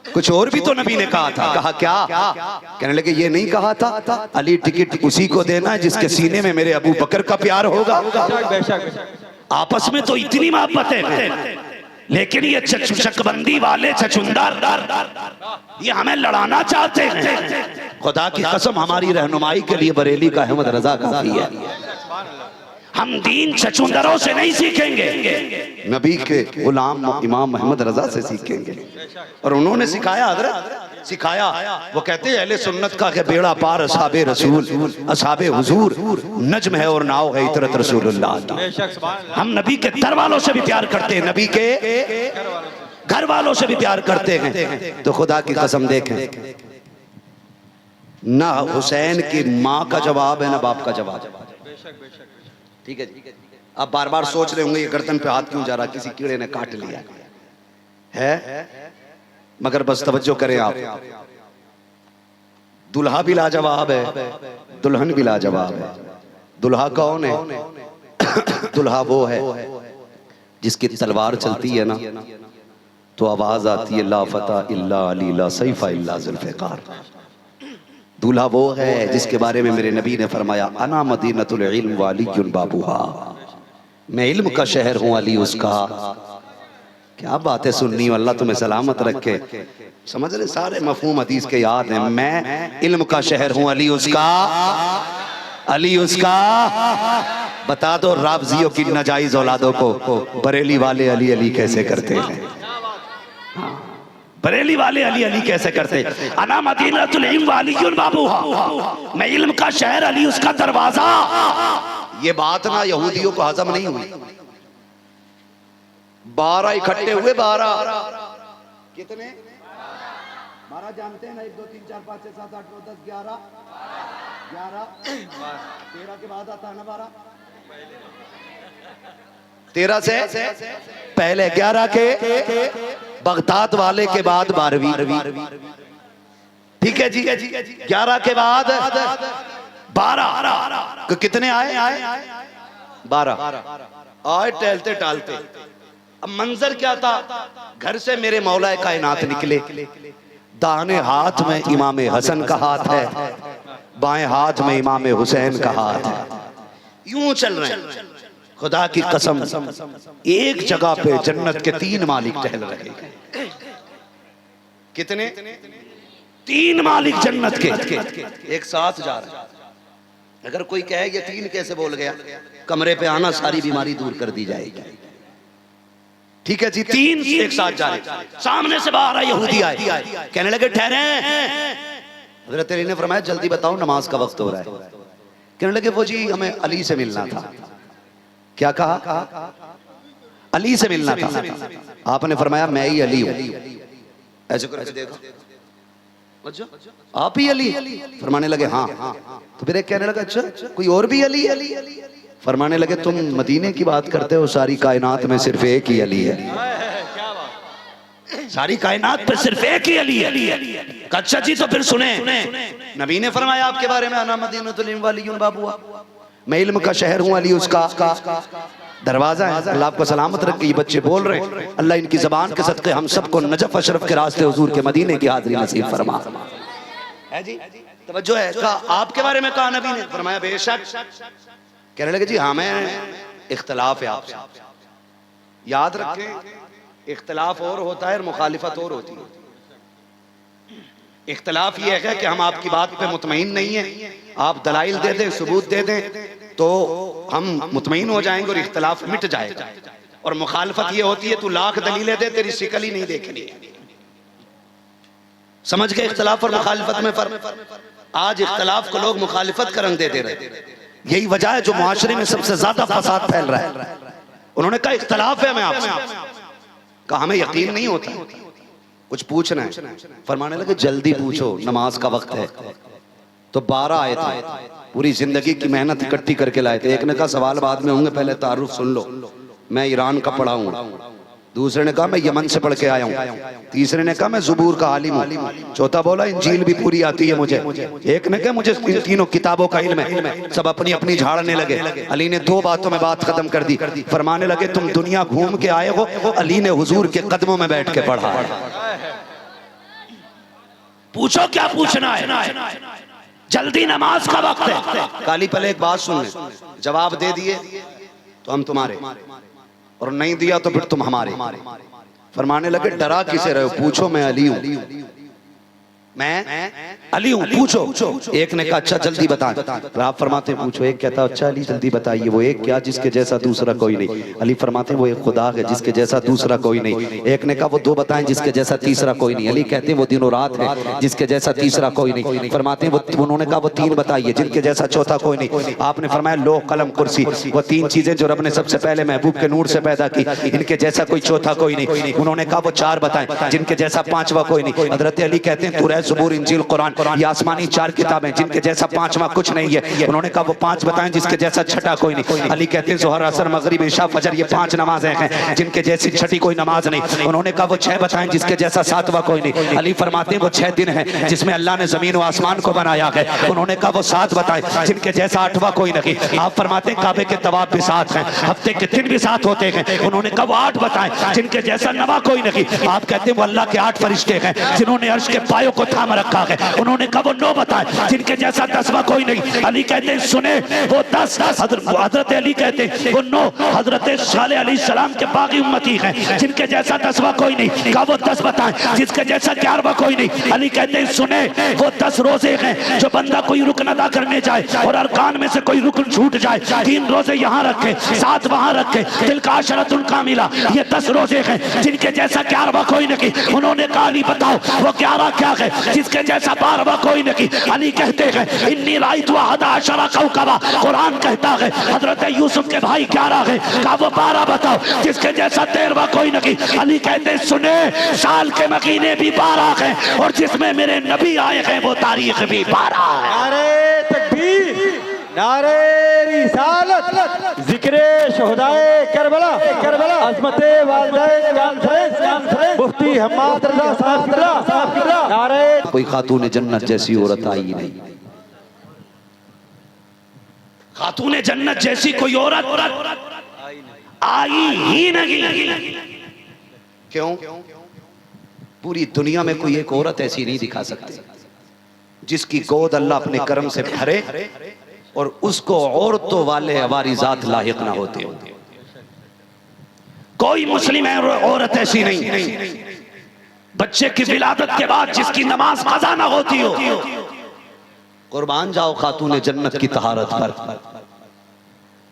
कुछ और भी तो नबी ने कहा था। कहा क्या? कहने लगे ये नहीं कहा था अली टिकट उसी को देना है जिसके सीने में मेरे अबू बकर का प्यार होगा। आपस में तो इतनी मोहब्बत है, लेकिन ये चकबंदी वाले छछुंदर ये हमें लड़ाना चाहते हैं। खुदा की कसम हमारी रहनुमाई के लिए बरेली का अहमद रजा काफी है। हम दीन छछुंदरों से नहीं सीखेंगे, नबी के गुलाम इमाम मोहम्मद रजा से सीखेंगे। और उन्होंने सिखाया, हज़रत सिखाया। वो कहते हैं अहले सुन्नत का के बेड़ा पार असहाबे रसूल असहाबे हुजूर नज्म है और नाव है इतरत रसूलुल्लाह। हम नबी के दर वालों से भी प्यार करते हैं, नबी के घर वालों से भी प्यार करते हैं। तो खुदा की कसम देखें, ना हुसैन की माँ का जवाब है ना बाप का जवाब। ठीक है जी। आप बार बार सोच रहे होंगे ये गर्दन पे हाथ क्यों जा रहा, किसी कीड़े ने काट लिया है। मगर बस तवज्जो करें आप, दुल्हा भी लाजवाब है, दुल्हन भी लाजवाब है। दुल्हा कौन है? दुल्हा वो है जिसकी तलवार चलती है ना तो आवाज आती है ला फता इल्ला अली ला सैफा इल्ला जुल्फ़िकार। दूल्हा वो है जिसके बारे में मेरे नबी ने फरमाया अना मदीनतुल इल्म व अलीयुन बाबूहा, मैं इल्म का शहर हूँ अली उसका। क्या बातें सुननी हो, अल्लाह तुम्हें सलामत रखे। समझ रहे, सारे मफहूम हदीस के याद हैं। मैं इल्म का शहर हूँ अली उसका, अली उसका। बता दो रावजियों की नाजायज औलादों को बरेली वाले अली अली कैसे करते हैं। बरेली वाले अली अली कैसे करते? अना मदीनतुल इल्म व अलीयुन बाबूहा, मैं इल्म का शहर अली उसका दरवाजा। ये बात ना यहूदियों को हजम नहीं हुई। 12 इकट्ठे हुए, 12 कितने? 12 जानते हैं ना, 1 2 3 4 5 6 7 8 9 10 11 11 13 के बाद आता है ना 12, 13 से पहले 11 के बगदाद वाले के बाद 12वीं। ठीक है जी। 11 के बाद 12 कितने आए? 12 आए टहलते टालते। अब मंजर क्या था? घर से मेरे मौलाए कायनात निकले, दाहिने हाथ में इमाम हसन का हाथ है, बाएं हाथ में इमाम हुसैन का हाथ है। यूं चल रहे हैं। खुदा की कसम एक जगह पे जन्नत के 3 मालिक टहल रहे हैं। कितने? 3 मालिक जन्नत के एक साथ जा रहे हैं। अगर कोई कहे ये 3 कैसे बोल गया, कमरे पे आना, सारी बीमारी दूर कर दी जाएगी। ठीक है जी। 3 एक साथ जा रहे, सामने से 12 यहूदी आए, कहने लगे ठहरे। हज़रत अली ने फरमाया जल्दी बताओ नमाज का वक्त हो रहा है। कहने लगे वो जी हमें अली से मिलना था। क्या कहा? अली से मिलना था। आपने फरमाया मैं ही अली हूं। ऐसे करके देखो, अच्छा आप ही अली? फरमाने लगे हाँ। तो फिर एक कहने लगा अच्छा कोई और भी अली? फरमाने लगे तुम मदीने की बात करते हो, सारी कायनात में सिर्फ एक ही अली है। सारी कायनात पे सिर्फ एक ही अली है। अच्छा जी तो फिर सुने, नबी ने फरमाया आपके बारे में अना मदीनतुल इल्म व अलीयुन बाबूहा, मैं इल्म का शहर हूँ, अली उसका दरवाजा है। अल्लाह आपको सलामत रखे। ये बच्चे बोल रहे हैं, अल्लाह इनकी जबान के सदके हम सबको नजफ अशरफ के रास्ते हुजूर के मदीने की हाज़िरी नसीब फरमा। है जी, तवज्जो है। कहा आपके बारे में कहा नबी ने? फरमाया बेशक। कहने लगे जी हमें इख्तलाफ है आपसे। याद रखें इख्तलाफ और होता है और मुखालिफत और होती है। इख्तलाफ ये है कि हम आपकी बात पे मुतमईन नहीं है, आप दलाइल दे दें, सबूत दे दें तो हम मुतमईन हो जाएंगे और इख्तलाफ मिट जाएगा। और मुखालफत ये होती है तू लाख दलीलें दे, तेरी शिकल ही नहीं देखनी। समझ गए इख्तलाफ और मुखालफत में फर्क? आज इख्तलाफ को लोग मुखालिफत का रंग दे दे रहे। यही वजह है जो मुआशरे में सबसे ज्यादा फसाद फैल रहा है। उन्होंने कहा इख्तलाफ है, मैं आपसे कहा हमें यकीन नहीं होता, कुछ पूछना है। फरमाने लगे जल्दी पूछो, नमाज का वक्त है। तो 12 आए थे, पूरी जिंदगी की मेहनत इकट्ठी करके लाए थे। एक ने कहा सवाल बाद में होंगे, पहले तारुफ सुन लो, मैं ईरान का पढ़ा हूँ, दूसरे ने कहा मैं यमन से पढ़ के आया हूँ, तीसरे ने कहा मैं ज़बूर का आलिम हूँ, चौथा बोला इंजील भी पूरी आती है मुझे, एक ने कहा मुझे इन तीनों किताबों का इल्म है। सब अपनी अपनी झाड़ने लगे। अली ने 2 बातों में बात खत्म कर दी। फरमाने लगे तुम दुनिया घूम के आए हो, अली ने हुजूर के कदमों में बैठ के पढ़ा है। पूछो क्या पूछना है, जल्दी नमाज का वक्त है। काली पहले एक बात सुन ले, जवाब दे दिए तो हम तुम्हारे, और नहीं दिया तो फिर तुम हमारे। फरमाने लगे डरा किसे रहे हो, पूछो मैं अली हूं, मैं अली हूं, पूछो। एक ने कहा अच्छा जल्दी बता। आप फरमाते पूछो। एक कहता अच्छा अली जल्दी बताइए, वो एक क्या जिसके जैसा दूसरा कोई नहीं। अली फरमाते वो एक खुदा है जिसके जैसा दूसरा कोई नहीं। एक ने कहा वो 2 बताएं जिसके जैसा तीसरा कोई नहीं। अली कहते वो दिन और रात है जिसके जैसा तीसरा कोई नहीं। फरमाते वो, उन्होंने कहा वो 3 बताइए जिनके जैसा चौथा कोई नहीं। आपने फरमाया लोह कलम कुर्सी, वो 3 चीजें जो रब ने सबसे पहले महबूब के नूर से पैदा की, इनके जैसा कोई चौथा कोई नहीं। उन्होंने कहा वो 4 बताएं जिनके जैसा 5वां कोई नहीं। हजरत अली कहते हैं तौरात, ज़बूर, इंजील, कुरान, ये आसमानी 4 किताबें जिनके जैसा 5वां कुछ नहीं है। उन्होंने कहा वो 5 बताएं जिसके जैसा छठा कोई नहीं। अली कहते हैं ज़ोहर, असर, मगरिब, इशा, फजर, ये 5 नमाजें हैं जिनके जैसी छठी कोई नमाज नहीं। उन्होंने कहा वो 6 बताएं जिसके जैसा 7वां कोई नहीं। अली फरमाते हैं वो 6 दिन हैं जिसमें अल्लाह ने जमीन और आसमान को बनाया है। उन्होंने कहा वो 7 बताएं जिनके जैसा 8वां कोई नहीं। आप फरमाते हैं काबे के तवाफ भी 7 हैं, हफ्ते के दिन भी 7 होते हैं। उन्होंने कहा वो 8 बताएं जिनके जैसा 9वां कोई नहीं। आप कहते हैं वो अल्लाह के 8 फरिश्ते हैं जिन्होंने अर्श के पायों को थाम रखा है। उन्होंने कहा वो 9 बताए जिनके जैसा 10वां कोई नहीं। अली कहते हैं सुने वो 10। हजरत अली कहते हैं वो 9 हजरत सालेह अलैहिस्सलाम के बागी उम्मती हैं जिनके जैसा 10वां कोई नहीं। कहा वो 10 बताएं जिसके जैसा 11वां कोई नहीं। अली कहते हैं सुने वो 10 रोजे हैं जो बंदा कोई रुकन अदा करने जाए और अरकान में से कोई रुकन छूट जाए, 3 रोजे यहाँ रखे, 7 वहां रखे, दिल का अशरतुल कामिला, ये 10 रोजे हैं जिनके जैसा 11वां कोई नहीं। उन्होंने कहा अली बताओ वो 11 क्या है जिसके जैसा 12वां कोई नहीं। अली कहते हैं इन्नी राइतु अहदा अशरा कौकबा, कुरान कहता है हजरत यूसुफ के भाई 11 है। कहा वो 12 बताओ जिसके जैसा 13वां कोई नहीं। अली कहते हैं सुने साल के महीने भी 12 हैं और जिसमें मेरे नबी आए हैं वो तारीख भी 12 है। नारे तकबीर, नारे रिसालत, जिक्रे शोहदाए करबला, अज़मते वालिदैन कॉन्फ्रेंस, मुफ्ती हम्माद रज़ा साहब, नारे। कोई खातून जन्नत जैसी औरत आई नहीं, खातून जन्नत जैसी कोई औरत आई ही नहीं। क्यों? पूरी दुनिया में कोई एक औरत ऐसी नहीं दिखा सकती जिसकी गोद अल्लाह अपने करम से भरे और उसको औरतों वाले हमारी जात लायक ना होते हो। कोई मुस्लिम औरत ऐसी नहीं बच्चे की विलादत के बाद जिसकी नमाज कज़ा ना होती हो। कुर्बान जाओ खातून जन्नत की तहारत पर।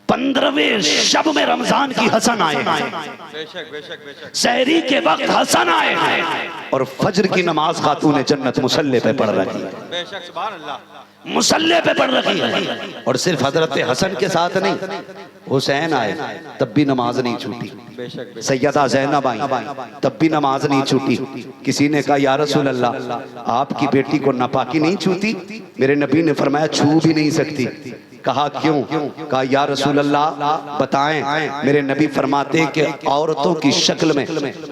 15वें शब में रमजान की हसन आए, सहरी के वक्त हसन आए और फजर की नमाज खातून जन्नत मुसल्ले पे पढ़ रही है, मुसल्ले पे पढ़ रही है। और सिर्फ हजरत हसन के साथ नहीं, हुसैन आए तब भी नमाज नहीं छूटी, सैयदा ज़ैनब आई तब भी नमाज नहीं छूटी। किसी ने कहा या रसूल अल्लाह आपकी बेटी को नापाकी नहीं छूती? मेरे नबी ने फरमाया छू भी नहीं सकती। कहा क्यों? कहा या रसूल अल्लाह बताएं। मेरे नबी फरमाते कि औरतों की शक्ल में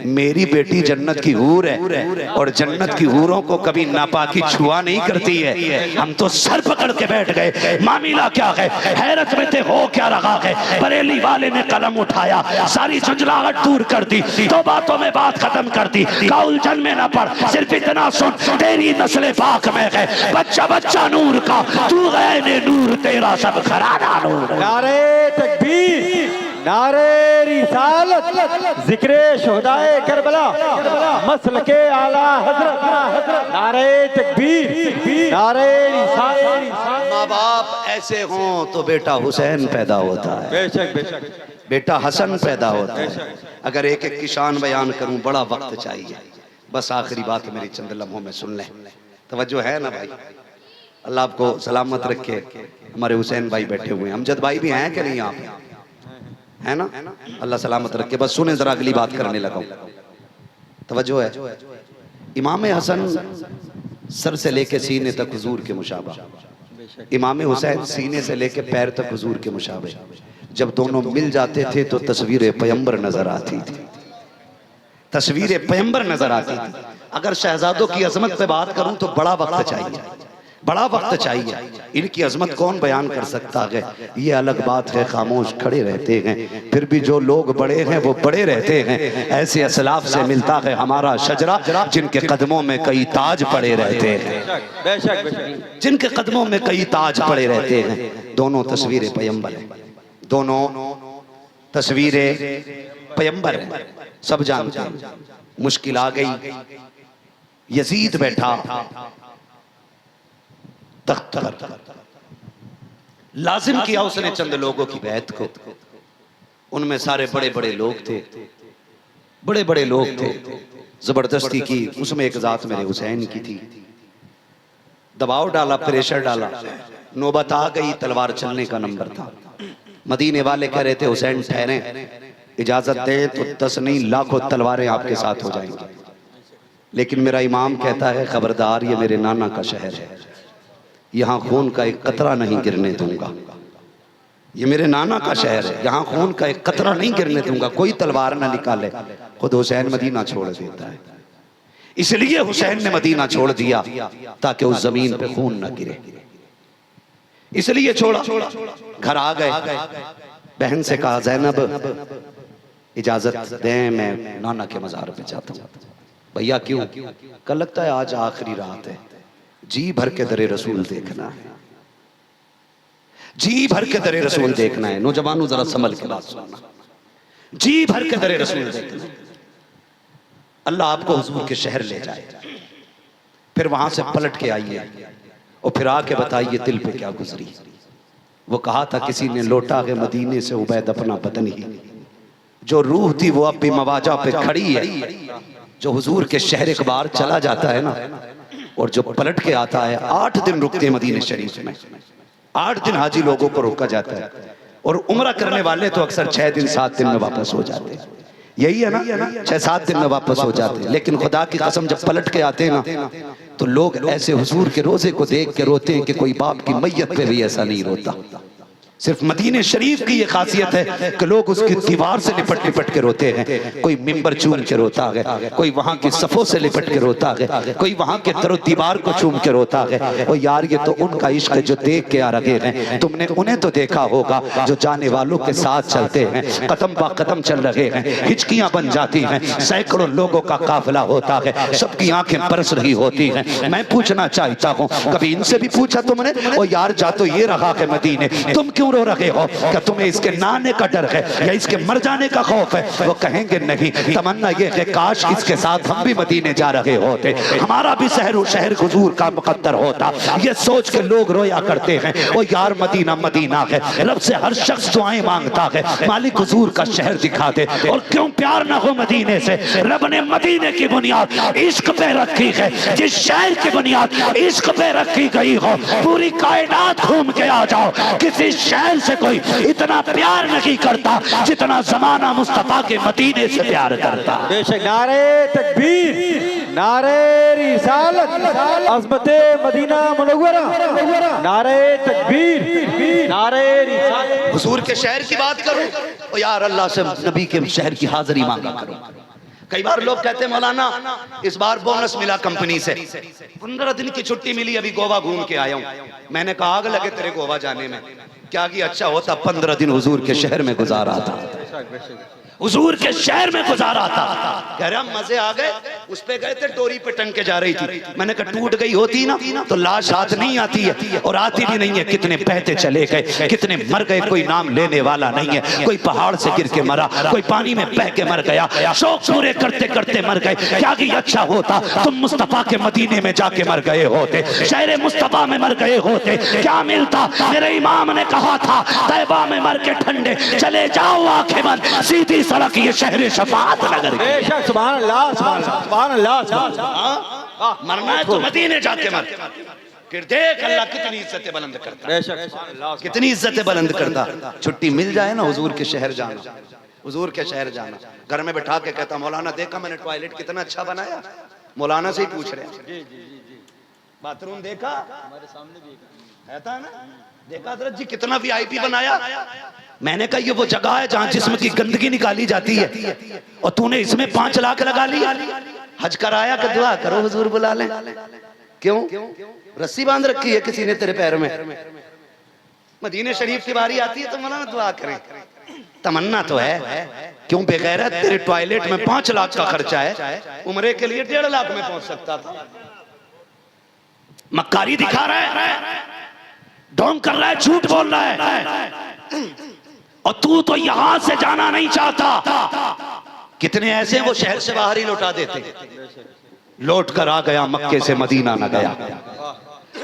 मेरी बेटी जन्नत की हूर है और जन्नत की हूरों को कभी नापाकी छुआ नहीं करती है। हम तो सर पकड़ के बैठ गए, मामला क्या है, हैरत में थे हो क्या रहा है। बरेली वाले ने कलम उठाया, सारी झुंझलाहट दूर कर दी, 2 बातों में बात खत्म कर दी। का उलझन में न पड़, सिर्फ इतना सुन तेरी नस्ल पाक में है, बच्चा बच्चा नूर का, तू गए ने नूर तेरा सब खराना नूर। नारे तकबीर, नारे रिसालत, जिक्रे शोहदाए करबला, मसलके आला हजरत, नारे तकबीर, नारे रिसालत। माँ बाप ऐसे हों तो बेटा हुसैन पैदा होता है, बेशक बेशक, बेटा हसन पैदा होता है। अगर एक एक की शान बयान करूं बड़ा वक्त चाहिए, बस आखिरी बात मेरी चंद लम्हों में सुन लें। तवज्जो है ना भाई? अल्लाह आपको सलामत रखे। हमारे हुसैन भाई बैठे हुए हैं, अमजद भाई भी हैं कि नहीं? आप है ना? अल्लाह सलामत रखे। बस सुने जरा, अगली बात करने लगा। तवज्जो है। इमाम हसन सर से लेके सीने तक हुजूर के मुशाबा, इमाम हुसैन सीने से लेके पैर तक हुजूर के मुशाबे। जब दोनों मिल जाते थे तो तस्वीर पैगंबर नजर आती थी। तस्वीर पैगंबर नजर आती थी। अगर शहजादों की अजमत पे बात करूं तो बड़ा वक्त चाहिए, बड़ा वक्त चाहिए। इनकी अजमत कौन बयान कर सकता है? ये अलग बात है, खामोश खड़े रहते हैं, फिर भी जो लोग बड़े हैं वो बड़े रहते हैं। ऐसे असलाफ से मिलता है हमारा शजरा, जिनके कदमों में कई ताज पड़े रहते हैं, बेशक बेशक, जिनके कदमों में कई ताज पड़े रहते हैं। दोनों तस्वीरें पैगंबर हैं, दोनों तस्वीरें पैगंबर हैं। सब जानते हैं मुश्किल आ गई, यजीद बैठा तख्त पर, लाजिम किया उसने चंद लोगों की बैत को। उनमें सारे बड़े बड़े लोग थे, बड़े बड़े लोग थे। जबरदस्ती की, उसमें एक जात मेरे हुसैन की थी। दबाव डाला, प्रेशर डाला, नौबत आ गई, तलवार चलने का नंबर था। मदीने वाले कह रहे थे हुसैन ठहरे, इजाजत दे तो 10 नहीं लाखों तलवारें आपके साथ हो जाएंगी। लेकिन मेरा इमाम कहता है खबरदार, ये मेरे नाना का शहर है, यहाँ खून का एक कतरा नहीं गिरने दूंगा। ये मेरे नाना का शहर है, यहाँ खून का एक कतरा नहीं गिरने दूंगा, कोई तलवार ना निकाले। खुद हुसैन मदीना छोड़ देता है। इसलिए हुसैन ने मदीना छोड़ दिया ताकि उस जमीन पे खून न गिरे, इसलिए छोड़ा। घर आ गए, बहन से कहा ज़ैनब इजाजत दें, मैं नाना के मज़ार पे जाता हूँ। भैया क्यों? कल लगता है आज आखिरी रात है, जी भर के दरे रसूल देखना है, जी भर के दरे रसूल देखना है। नौजवानों जरा संभल के बात सुनना, जी भर के दरे रसूल देखना है। अल्लाह आपको हुजूर के शहर ले जाए, फिर वहां से पलट के आइए और फिर आके बताइए दिल पे क्या गुजरी। वो कहा था किसी ने लौटा के मदीने से उबैद अपना बदन ही, जो रूह थी वो अब भी मवाजा पे खड़ी है। जो हुजूर के शहर एक बार चला जाता है ना, और जो पलट के आता है, 8 दिन रुकते हैं मदीने शरीफ में, 8 दिन हाजी लोगों को रोका जाता है। और उम्रा करने वाले तो अक्सर 6 दिन 7 दिन में वापस हो जाते हैं, यही है ना, 6-7 दिन में वापस हो जाते हैं। लेकिन खुदा की कसम जब पलट के आते हैं ना, तो लोग ऐसे हुजूर के रोजे को देख के रोते हैं कि कोई बाप की मैयत पे भी ऐसा नहीं रोता। सिर्फ मदीने शरीफ की ये खासियत है कि लोग उसकी दीवार से लिपट लिपट के रोते हैं। कोई मिंबर चूम के रोता है, कोई वहां की सफों से लिपट के रोता है, कोई वहां के दरो दीवार को चूम के रोता है। और यार ये तो उनका इश्क है जो देख के आ रहे हैं। तुमने उन्हें तो देखा होगा जो जाने वालों के साथ चलते हैं, कदम बा कदम चल रहे हैं, हिचकियां बन जाती हैं, सैकड़ों लोगों का काफिला होता है, सबकी आंखें बरस रही होती हैं। मैं पूछना चाहता हूँ, कभी इनसे भी पूछा तुमने? ओ यार जा तो ये रहा है मदीने, तुम क्यों रो रहे हो? क्या तुम्हें इसके नाने का डर है या इसके मर जाने का खौफ है? वो कहेंगे नहीं, तमन्ना ये है काश इसके साथ हम भी मदीने जा रहे होते, हमारा भी शहर हुजूर का मुकद्दर होता। ये सोच के लोग रोया करते हैं। ओ यार मदीना मदीना है, रब से हर शख्स दुआएं मांगता है, मालिक हुजूर का शहर दिखा दे। और क्यों प्यार ना हो मदीने से? रब ने मदीने की बुनियाद इश्क पे रखी है। जिस शहर की बुनियाद इश्क पे रखी गई हो, पूरी कायनात घूम के आ जाओ, किसी शहर से कोई इतना प्यार नहीं करता जितना जमाना मुस्तफा के मदीने से प्यार करता। बेशक नारे तकबीर, नारे रिसालत, अज़मते मदीना मुनव्वरा, नारे तकबीर, नारे रिसालत। हुजूर के शहर की बात करूं और यार अल्लाह से नबी के शहर की हाजिरी मांगा करो। कई बार लोग कहते हैं मौलाना इस बार बोनस मिला कंपनी से, 15 दिन की छुट्टी मिली, अभी गोवा घूम के आया हूं। मैंने कहा आग लगे तेरे गोवा जाने में, क्या कि अच्छा होता 15 दिन हुजूर के शहर में गुजारा था, हुजूर के शहर में गुजारा था। कह रहा मजे आ गए, उस पे गए थे डोरी पे टंग के जा रही थी। मैंने कहा टूट गई होती ना तो लाश हाथ नहीं आती है, और आती भी नहीं है। कितने बहते चले गए, कितने मर गए, कोई नाम लेने वाला नहीं है। कोई पहाड़ से गिर के मरा, कोई पानी में बह के मर गया, शौक पूरे करते करते मर गए। क्या कि अच्छा होता तुम मुस्तफा के मदीने में जाके मर गए होते, शहर मुस्तफा में मर गए होते, क्या मिलता? मेरे इमाम ने कहा था तैबा में मर के ठंडे चले जाओ आंखें बंद, सीधी सड़क ये शहर शफाअत नगर की। बेशक सुभान अल्लाह, सुभान अल्लाह, सुभान अल्लाह। मरना है तो मदीने जाके मर। फिर देख अल्लाह कितनी इज्जतें बुलंद करता, बेशक कितनी इज्जतें बुलंद करता। छुट्टी मिल जाए ना हुजूर के शहर जाना, हुजूर के शहर जाना। घर में बैठा के कहता मौलाना देखा मैंने टॉयलेट कितना अच्छा बनाया, मौलाना से ही पूछ रहे हैं। बाथरूम देखा हमारे सामने भी है था ना, देखा हजरत जी कितना वीआईपी बनाया। मैंने कहा ये वो जगह है जहां जिस्म की गंदगी निकाली जाती है और तूने इसमें 5 लाख लगा लिया। हज कराया कि दुआ करो हुजूर बुला लें। क्यों? रस्सी बांध रखी है किसी ने तेरे पैर में। मदीने शरीफ की बारी आती है तो मना दुआ करें। तमन्ना तो है, क्यों बेगैरत? तेरे टॉयलेट में 5 लाख का खर्चा है, उम्रे के लिए 1.5 लाख में पहुंच सकता था। मक्कारी दिखा रहा है, ढोंग कर रहा है, झूठ बोल रहा है, और तू तो यहां से जाना नहीं चाहता। कितने ऐसे हैं वो शहर से बाहर ही लौटा देते, लौट कर आ गया मक्के से मदीना न गया।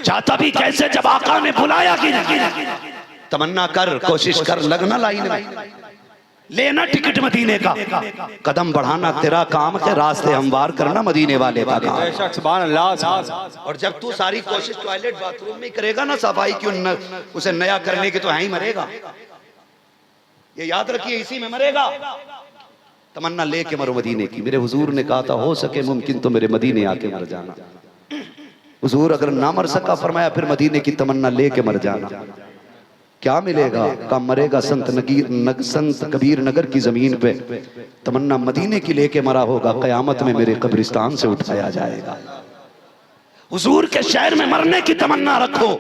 चाहता भी कैसे जब आका ने बुलाया कि तमन्ना कर, कोशिश कर, लगना लाइन में, लेना टिकट मदीने का, कदम बढ़ाना तेरा काम है, रास्ते हमवार करना मदीने वाले का काम। सुभान अल्लाह। और जब तू सारी कोशिश टॉयलेट बाथरूम में करेगा ना, सफाई क्यों न, उसे नया करने की, तो यहीं मरेगा। ये याद रखिए, इसी में मरेगा। तमन्ना लेके मरो मदीने की। मेरे हुजूर ने कहा था हो सके मुमकिन तो मेरे मदीने आके मर जाना। हुजूर अगर ना मर सका फरमाया फिर मदीने की तमन्ना लेके मर जाना। क्या मिलेगा? कब मरेगा संत कबीर नगर की जमीन पे, तमन्ना मदीने की लेके मरा होगा, कयामत में मेरे कब्रिस्तान से उठाया जाएगा। हुजूर के शहर में मरने की तमन्ना रखो,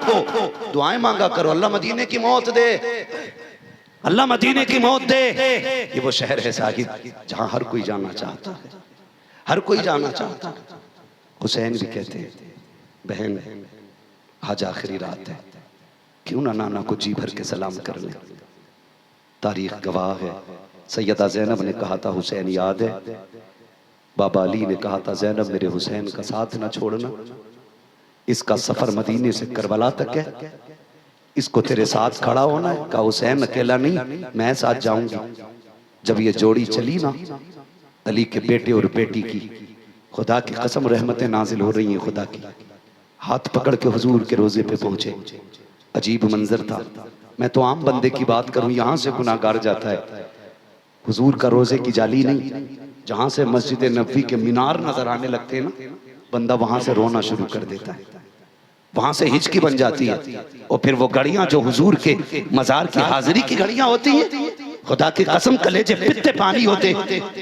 दुआएं मांगा करो, अल्लाह मदीने की मौत दे, अल्लाह मदीने की मौत दे। ये वो शहर है साहिब जहां हर कोई जाना चाहता है, हर कोई जाना चाहता है। हुसैन भी कहते हैं बहन आज आखिरी रात है, क्यों ना नाना को जी भर के सलाम कर ले। तारीख गवाह है, सैयदा ज़ैनब ने कहा था हुसैन याद है, बाबा अली ने कहा था ज़ैनब मेरे हुसैन का साथ ना छोड़ना, इसका सफर मदीने से करबला तक है, इसको तेरे साथ खड़ा होना है। कहा हुसैन अकेला नहीं, मैं साथ जाऊंगी। जब ये जोड़ी चली ना अली के बेटे और बेटी की, खुदा की कसम रहमतें नाजिल हो रही हैं खुदा की। हाथ पकड़ के हुजूर के रोजे पे पहुंचे, अजीब मंजर था। मैं तो आम बंदे की बात करूं, यहां से गुनाहगार जाता है, हुजूर का रोजे की जाली नहीं, जहां से मस्जिद नबवी के मीनार नजर आने लगते हैं ना, बंदा वहां से रोना शुरू कर देता है, वहां से हिचकी बन जाती है। और फिर वो घड़ियां जो हुजूर के मजार की हाजिरी की घड़ियां होती हैं, खुदा की कसम कलेजे पित्ते पानी होते,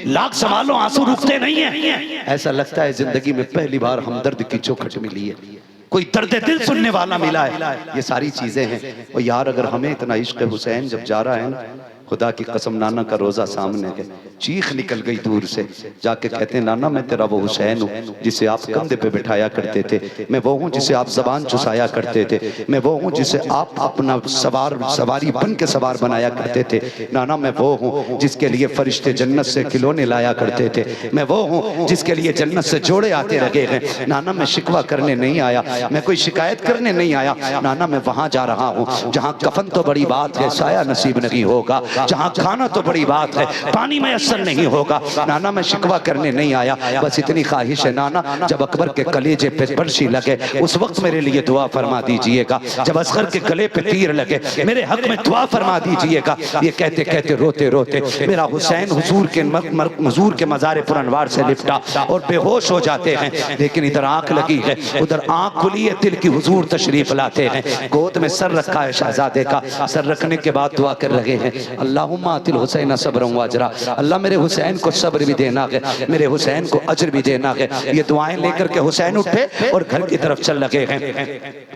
लाख सवालों आंसू रुकते नहीं है। ऐसा लगता है जिंदगी में पहली बार हमदर्द की चौखट मिली है, कोई दर्द दिल सुनने वाला मिला है। ये सारी चीजें हैं। और यार अगर हमें इतना इश्क हुसैन जब जा रहा है ना, खुदा की कसम नाना का रोजा सामने है, चीख निकल गई दूर से, जाके कहते हैं नाना मैं तेरा वो हुसैन हूँ जिसे आप कंधे पे बिठाया करते थे, मैं वो हूँ जिसे आप जबान चुसाया करते थे, मैं वो हूँ जिसे आप अपना सवारी बन के सवार बनाया करते थे। नाना मैं वो हूँ जिसके लिए फरिश्ते जन्नत से खिलौने लाया करते थे, मैं वो हूँ जिसके लिए जन्नत से जोड़े आते लगे हैं। नाना मैं शिकवा करने नहीं आया, मैं कोई शिकायत करने नहीं आया, नाना मैं वहां जा रहा हूँ जहाँ कफन तो बड़ी बात है साया नसीब नहीं होगा, जहाँ खाना तो बड़ी बात है पानी मैसर नहीं होगा। नाना मैं शिकवा करने नहीं आया, बस इतनी ख्वाहिश है नाना जब अकबर के कलेजे पे बर्शी लगे उस वक्त मेरे लिए दुआ फरमा दीजिएगा, जब असगर के गले पे तीर लगे मेरे हक में दुआ फरमा दीजिएगा। ये कहते कहते रोते रोते मेरा हुसैन हुजूर के मज़ार पुरअनवार से लिपटा और बेहोश हो जाते हैं। लेकिन इधर आंख लगी है, उधर आंख खुली है, दिल की हुजूर तशरीफ लाते हैं, गोद में सर रखा है शहजादे का, सर रखने के बाद दुआ कर रहे हैं अल्लाहुम्मा अतिल हुसैन सब्र व अजरा, अल्लाह मेरे हुसैन को सब्र भी देना है, मेरे हुसैन को अजर भी देना है। ये दुआएं लेकर के हुसैन उठे और घर की तरफ चल लगे हैं।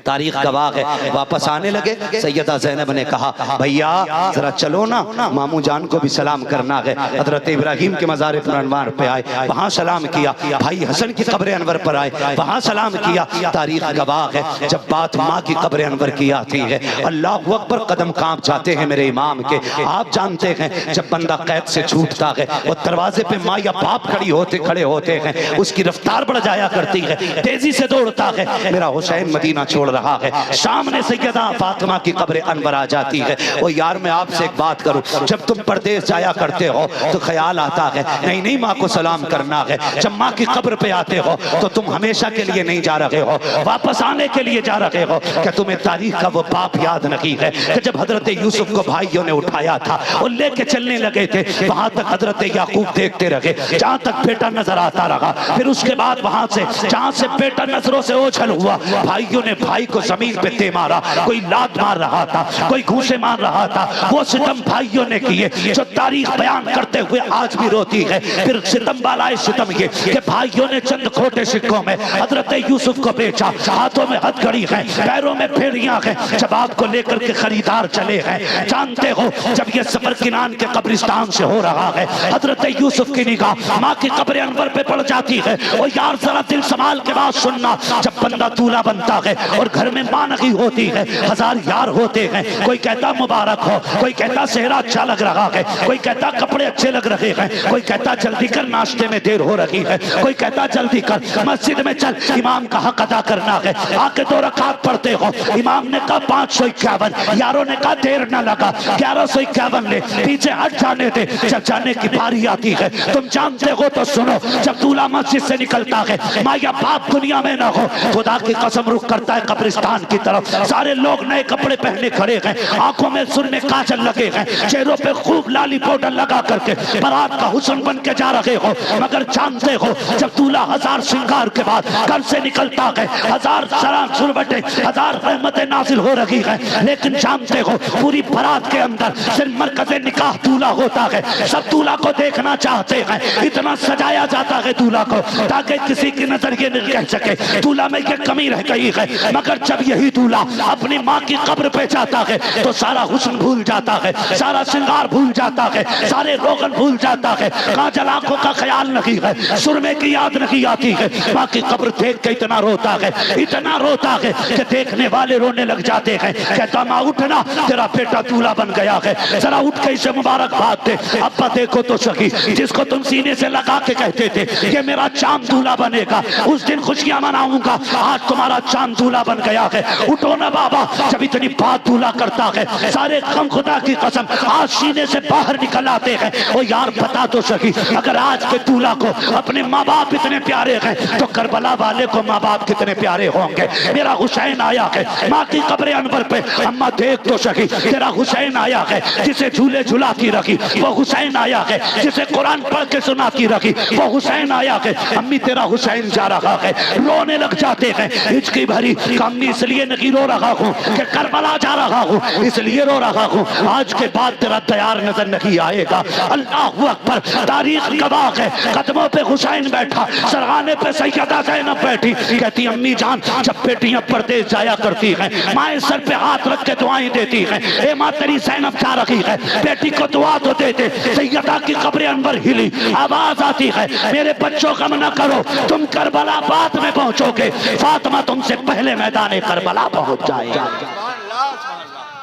तारीख गवाह है, वापस आने लगे, सैयदा ज़ैनब ने कहा भैया जरा चलो ना, मामू जान को भी सलाम करना है। हजरत इब्राहिम के मज़ार पुरअनवार पे आए, वहाँ सलाम किया, भाई हसन की कब्र अनवर पर आए, वहाँ सलाम किया। तारीख गवाह है जब बात माँ की कब्र अनवर की आती है अल्लाह अकबर कदम कांप जाते हैं मेरे इमाम के। आप जानते हैं जब बंदा कैद से छूटता है और दरवाजे पे माँ या बाप खड़े होते हैं, उसकी रफ्तार बढ़ जाया करती है, तेजी से दौड़ता है। मेरा हुसैन मदीना छोड़ रहा है, सामने सैयदा फातिमा की कब्र अनवर आ जाती है। और यार मैं आपसे एक बात करूं, जब तुम परदेश जाया करते हो तो ख्याल आता है नहीं नहीं माँ को सलाम करना है, जब माँ की कब्र पे आते हो तो तुम हमेशा के लिए नहीं जा रहे हो, वापस आने के लिए जा रहे हो। क्या तुम्हें तारीख का वो बाप याद नहीं है कि जब हजरत यूसुफ को भाइयों ने उठाया था, वो लेके चलने लगे थे। वहां तक हजरत याकूब देखते रहे जहां तक बेटा नजर आता रहा। फिर उसके बाद वहां से जहां से बेटा नजरों से ओझल हुआ, भाइयों ने भाई को जमीन पे दे मारा, कोई लात मार रहा था, कोई घूंसे मार रहा था। वो सितम भाइयों ने किए जो तारीख बयान करते हुए आज भी रोती है। फिर सितम वाला सितम ये कि भाइयों ने चंद खोटे सिक्कों में हजरत यूसुफ को बेचा, हाथों में हथकड़ी है, पैरों में फेड़ियां हैं, जब आपको लेकर के खरीदार चले हैं। जानते हो जब ये सफर किनान के कब्रिस्तान से हो रहा है, हजरत यूसुफ की निगाह माँ की कब्र अनवर पे पड़ जाती है। और यार जरा दिल संभाल के बात सुनना, जब बंदा दूल्हा बनता है और घर में माँ नहीं होती है, हजार यार होते हैं, कोई कहता मुबारक हो, कोई कहता सेहरा अच्छा लग रहा है, कोई कहता कपड़े अच्छे लग रहे हैं, कोई कहता जल्दी कर नाश्ते में देर हो रही है, कोई कहता जल्दी कर मस्जिद में चल इमाम का हक अदा करना है, आके 2 रकात पढ़ते हो। इमाम ने कहा 551, यारों ने कहा देर न लगा 1151 ले, पीछे हट जाने दे। जब जाने की बारी आती है, तुम जानते हो तो सुनो, जब दूल्हा मस्जिद से निकलता है, माँ या बाप दुनिया में ना हो, खुदा की कसम रुख करता है कब्रिस्तान की तरफ। सारे लोग नए कपड़े पहने खड़े हैं, आंखों में सुर में काजल लगे हैं, चेहरों पे खूब लाली पाउडर लगा करके बारात का हुस्न बन के जा रहे हो। मगर जानते हो जब दूल्हा हजार श्रृंगार के बाद घर से निकलता है, हजार सरार सुरबटे, हजार रहमतें नाजिल हो रही है, लेकिन जानते हो पूरी बारात के अंदर सिर्फ मरकज़े निकाह दूल्हा होता है। सब दूल्हा को देखना चाहते हैं, इतना सजाया जाता है दूल्हा को ताकि किसी की नजर ये नहीं कह सके दूल्हा में ये कमी रह गई है। मगर जब यही दूल्हा अपनी माँ की कब्र पे जाता है तो सारा हुस्न भूल जाता है, सारा श्रृंगार भूल जाता है, सारे रोगन भूल जाता है, काजल आंखों का ख्याल नहीं है, सुरमे की याद नहीं आती है। माँ की कब्र देख के इतना रोता है, इतना रोता है कि देखने वाले रोने लग जाते हैं। कहता माँ उठना, तेरा बेटा दूल्हा बन गया है, जरा उठ के इसे मुबारकबाद दे। अब्बा देखो तो सही, जिसको तुम सीने से लगा के कहते थे कि मेरा चांद दूल्हा बनेगा, उस दिन खुशियां मनाऊंगा, आज तुम्हारा चांद दूल्हा बन गया है। उठो ना बाबा। जब इतनी बात दूल्हा करता है, सारे गम खुदा की कसम आज सीने से बाहर निकल आते हैं। ओ यार बता तो सही, अगर आज के दूल्हा को अपने माँ बाप इतने प्यारे हैं तो करबला वाले को माँ बाप कितने प्यारे होंगे। मेरा हुसैन आया है माँ की कब्र अनवर पे, अम्मा देख तो सही, तेरा हुसैन आया है जिसे झूले झुलाती रखी, वो हुसैन आया है जिसे कुरान पढ़ के सुनाती रखी, वो हुसैन आया है। अम्मी तेरा हुसैन जा रहा है, रोने लग जाते हैं हिचकी भरी। अम्मी इसलिए नहीं रो रहा हूँ कि करबला जा रहा हूँ, इसलिए रो रहा हूँ आज के बाद तेरा तैयार नजर नहीं आएगा। अल्लाह अकबर, तारीख गवाह है, कदमों पे हुसैन बैठा, सरहाने पे सैयदा ज़ैनब बैठी। कहती अम्मी जान, जब बेटियां परदेश जाया करती हैं, माएँ सर पे हाथ रख के दुआएं देती हैं, ए माँ तेरी ज़ैनब जा रही है, बेटी को दुआ तो दे दे। सैयदा की कब्र अनवर हिली, आवाज आती है मेरे बच्चों गम न करो, तुम करबला बाद में पहुंचोगे, फातिमा तुमसे पहले मैदान करबला पहुंच जाएगा।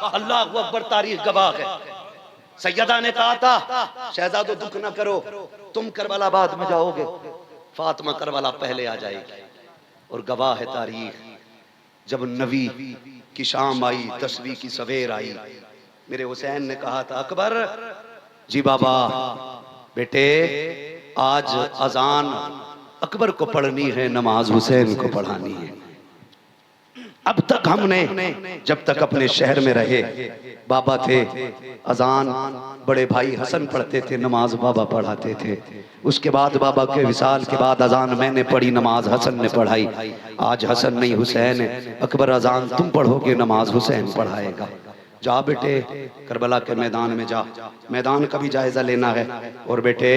अल्लाह अकबर, तारीख गवाह है। सैयदा ने कहा था शहजादो दुख न करो, तुम करबला बाद में जाओगे, फातिमा करबला पहले आ जाएगी। और गवाह है तारीख, जब नबी की शाम आई, तस्वीर की सवेर आई, मेरे हुसैन ने कहा था अकबर जी बाबा बेटे आज अजान अकबर को पढ़नी है, नमाज हुसैन को पढ़ानी है। अब तक हमने जब तक अपने शहर में रहे, बाबा थे, अजान बड़े भाई हसन पढ़ते थे, नमाज बाबा पढ़ाते थे। उसके बाद बाबा के विसाल के बाद अजान मैंने पढ़ी, नमाज हसन ने पढ़ाई। आज हसन नहीं हुसैन है, अकबर अजान तुम पढ़ोगे, नमाज हुसैन पढ़ाएगा। जा बेटे करबला के मैदान में जा, मैदान का भी जायजा लेना है, और बेटे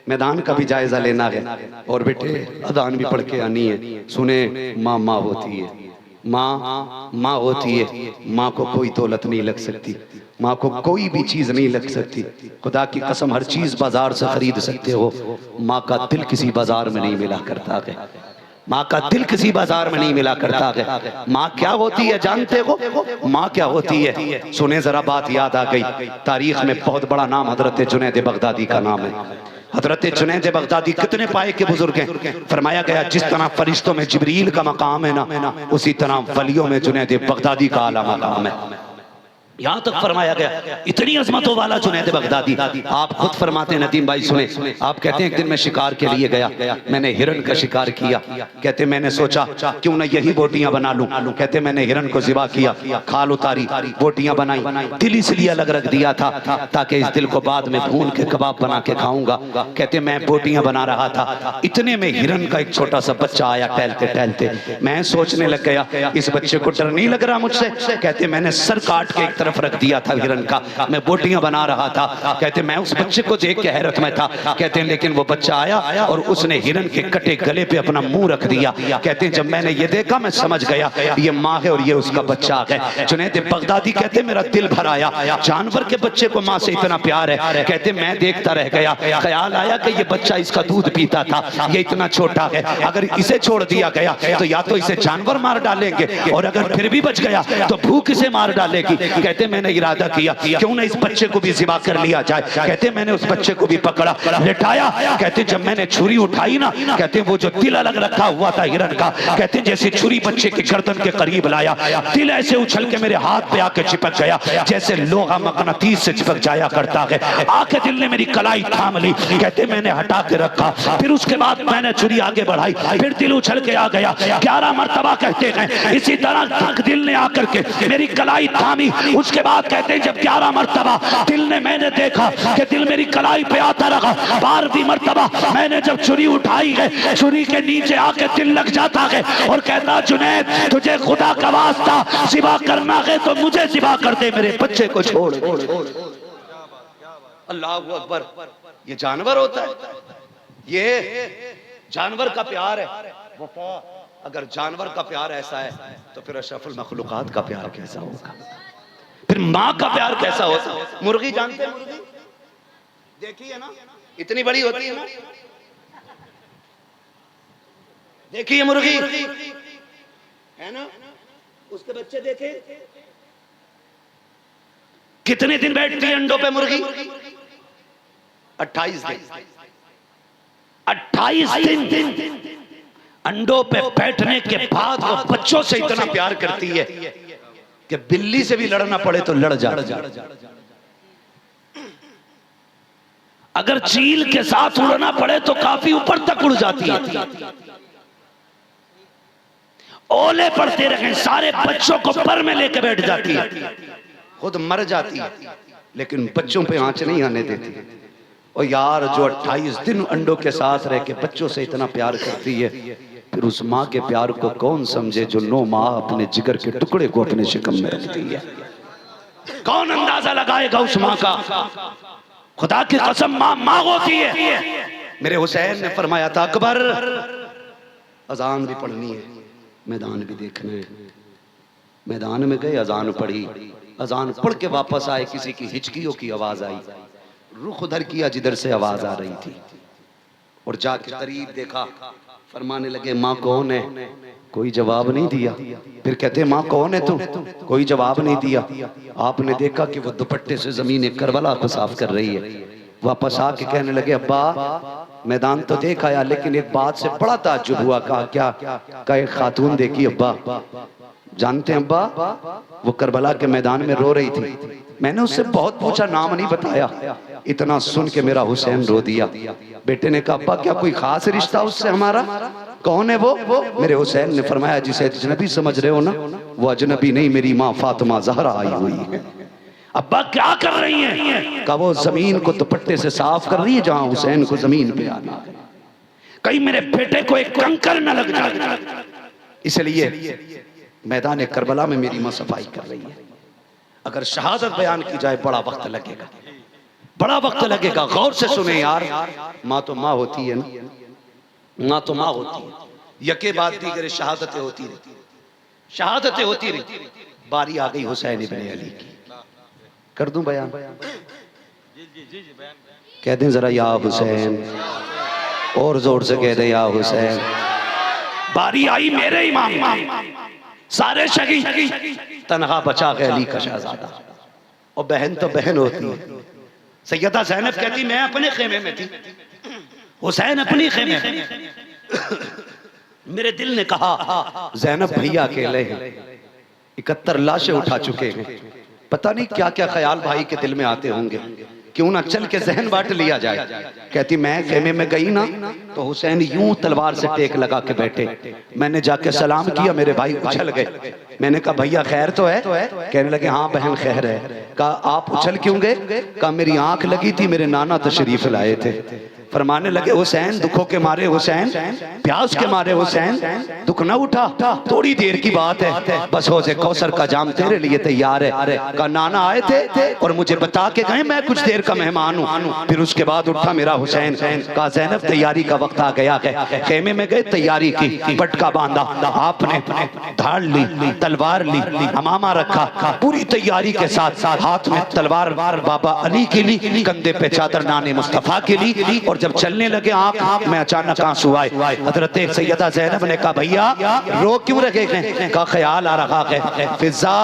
मैदान का भी जायजा लेना है, और बेटे अजान भी पढ़ के आनी है। सुने माँ माँ होती है, माँ माँ होती है, माँ को कोई दौलत नहीं लग सकती, माँ को कोई भी चीज नहीं लग सकती। खुदा की कसम हर चीज बाजार से खरीद सकते हो, माँ का दिल किसी बाजार में नहीं मिला करता है, माँ का दिल किसी बाजार में नहीं मिला करता है। माँ क्या होती है जानते हो? माँ क्या होती है? सुने जरा बात याद आ गई, तारीख में बहुत बड़ा नाम हजरत जुनैद बगदादी का नाम है। हजरत जुनैद बगदादी कितने पाए के बुजुर्ग हैं। फरमाया गया जिस तरह फरिश्तों में जिब्रील का मकाम है ना, उसी तरह वलियों में जुनैद बगदादी का आला मकाम है। यहां तक फरमाया गया इतनी अजमतों वाला जुनैद बगदादी। आप खुद फरमाते हैं नदीम भाई सुने, आप कहते हैं एक दिन मैं शिकार के लिए गया, मैंने हिरन का शिकार किया। कहते मैंने सोचा क्यों ना यही बोटियां बना लूं। कहते मैंने हिरन को ज़िबा किया, खाल उतारी, बोटियां बनाई, दिल इसलिए अलग रख दिया था ताकि इस दिल को बाद में भून के कबाब बना के खाऊंगा। कहते मैं बोटियां बना रहा था, इतने में हिरन का एक छोटा सा बच्चा आया टहलते टहलते। मैं सोचने लग गया इस बच्चे को डर नहीं लग रहा मुझसे। कहते मैंने सर काट के एक तरफ रख दिया था हिरन का, मैं बोटियां बना रहा था। कहते मैं उस बच्चे को देख के हैरत में था। कहते लेकिन वो बच्चा आया और उसने हिरन के कटे गले पे अपना मुंह रख दिया। कहते जब मैंने ये देखा मैं समझ गया ये माँ है और ये उसका बच्चा है। जुनैद बगदादी कहते मेरा दिल भर आया, जानवर के बच्चे को माँ से इतना प्यार है। कहते मैं देखता रह गया, ख्याल आया कि ये बच्चा इसका दूध पीता था, ये इतना छोटा है, अगर इसे छोड़ दिया गया तो या तो इसे जानवर मार डालेंगे और अगर फिर भी बच गया तो भूख इसे मार डालेगी। कहते मैंने इरादा किया क्यों ना इस बच्चे को भी ज़िबा कर लिया जाए। कहते मैंने उस बच्चे को भी पकड़ा, लिटाया। कहते जब मैंने छुरी उठाई ना, कहते वो जो दिल अलग रखा हुआ था हिरन का, कहते जैसे छुरी बच्चे के गर्दन के करीब लाया, दिल ऐसे उछल के मेरे हाथ पे आके चिपक गया जैसे लोहा मकनातीस से चिपक जाया करता है। आके दिल ने मेरी कलाई थाम ली। कहते मैंने हटा के रखा, फिर उसके बाद मैंने छुरी आगे बढ़ाई, फिर दिल उछल के आ गया। 11 मरतबा कहते हैं इसी तरह दिल ने आकर के मेरी कलाई थामी। उसके बाद कहते हैं जब 11 मरतबा दिल ने, मैंने देखा कि दिल मेरी कलाई पे आता रहा। 12वीं मरतबा मैंने जब छुरी उठाई है, छुरी के नीचे आके दिल लग जाता है और कहता जुनैद तुझे खुदा का वास्ता ज़िबा करना है तो मुझे ज़िबा कर दे, मेरे बच्चे को छोड़। अल्लाह अकबर। ये जानवर होता है, ये जानवर का प्यार है। अगर जानवर का प्यार ऐसा है तो फिर अशरफुल मखलूकात का प्यार कैसा होगा, फिर माँ का प्यार कैसा होता। मुर्गी जानते हैं, मुर्गी देखी है ना, इतनी बड़ी होती है ना, देखी है मुर्गी है ना, उसके बच्चे देखे कितने दिन बैठती है अंडों पे मुर्गी? 28 दिन। 28 दिन अंडों पे बैठने के बाद वो बच्चों से इतना प्यार करती है कि बिल्ली से भी लड़ना पड़े तो लड़ जाती है। अगर चील के साथ उड़ना पड़े तो काफी ऊपर तक उड़ जाती है। ओले पड़ते रहे, सारे बच्चों को पर में लेके बैठ जाती है, खुद मर जाती है लेकिन बच्चों पे आंच नहीं आने देती। और यार जो 28 दिन अंडों के साथ रह के बच्चों से इतना प्यार करती है, फिर उस माँ के प्यार को कौन समझे जो 9 माह अपने जिगर के टुकड़े को अपने शिकम में रखती है। कौन अंदाजा लगाएगा उस माँ का। खुदा की कसम माँ माँ होती है। मेरे हुसैन ने फरमाया था अकबर अजान भी पढ़नी है, मैदान भी देखना है। मैदान में गए, अजान पढ़ी, अजान पढ़ के वापस आए, किसी की हिचकियों की आवाज आई, रुख उधर किया जिधर से आवाज आ रही थी और जाके करीब देखा। फरमाने लगे माँ कौन है? कोई जवाब नहीं दिया। फिर कहते माँ कौन है तू? कोई जवाब नहीं दिया। आपने देखा कि वो दुपट्टे से जमीन करबला को साफ कर रही है। वापस आके कहने लगे अब्बा मैदान तो देख आया लेकिन एक बात से बड़ा ताज्जुब हुआ। कहा क्या? कहा एक खातून देखी अब्बा। जानते हैं अब्बा वो करबला के मैदान में रो रही थी। मैंने उससे बहुत पूछा, नाम नहीं बताया। इतना सुन के मेरा हुसैन रो दिया। बेटे ने कहा अब्बा क्या कोई खास रिश्ता उससे हमारा? कौन है वो? मेरे हुसैन ने फरमाया जिसे अजनबी समझ रहे हो ना, वो अजनबी नहीं, मेरी माँ फातिमा ज़हरा आई हुई है। अब्बा क्या कर रही हैं? कहा वो जमीन को दुपट्टे से साफ कर रही है जहां हुसैन को जमीन पे आना, कहीं मेरे बेटे को एक कंकर न लग जाए, इसलिए मैदान करबला में मेरी माँ सफाई कर रही है। अगर शहादत बयान की जाए बड़ा वक्त लगेगा, बड़ा वक्त लगेगा। गौर से सुने यार, माँ तो माँ होती है ना, माँ तो माँ होती है। यके बाद दीगर शहादतें होती रहती, शहादतें होती रहती। बारी आ गई हुसैन इब्ने अली की। कर दूं बयान? कह दें जरा या हुसैन, और जोर से कह दें या हुसैन। बारी आई मेरे इमाम, सारे शहीद, तनहा बचा के अली का शहजादा। और बहन तो बहन होती है। सैयदा ज़ैनब कहती मैं अपने खेमे में थी, हुसैन अपनी खेमे में। मेरे दिल ने कहा ज़ैनब भैया अकेले हैं, 71 लाशें उठा चुके हैं, पता नहीं क्या क्या ख्याल भाई के दिल में आते होंगे, क्यों ना चल के जहन बांट लिया जाए। कहती मैं खेमे में गई ना तो हुसैन यूं तलवार से टेक लगा के बैठे, मैंने जाके सलाम किया, मेरे भाई उछल गए। मैंने कहा भैया खैर तो है? कहने लगे हाँ बहन खैर है। कहा आप उछल क्यों गए? कहा मेरी आंख लगी थी, मेरे नाना तशरीफ लाए थे। फरमाने लगे हुसैन दुखों के मारे, हुसैन प्यास के मारे, हुसैन दुख न उठा, थोड़ी देर की बात है, बस हो से कौसर का जाम तेरे लिए तैयार है। का नाना आए थे और मुझे बता के गए मैं कुछ देर का मेहमान हूँ। फिर उसके बाद उठा मेरा हुसैन। कहा ज़ैनब तैयारी का वक्त आ गया है। खेमे में गए, तैयारी की, पटका बांधा, आपने धाड़ ली, तलवार ली, हमामा रखा, पूरी तैयारी के साथ हाथ में तलवार बाबा अली की ली, कंधे पे चादर नाने मुस्तफा की ली। और जब चलने लगे आंख में अचानक आंसू आए। हजरत सैयदा ज़ैनब ने कहा भैया रो क्यों रखे हैं? का ख्याल आ रहा है फिजा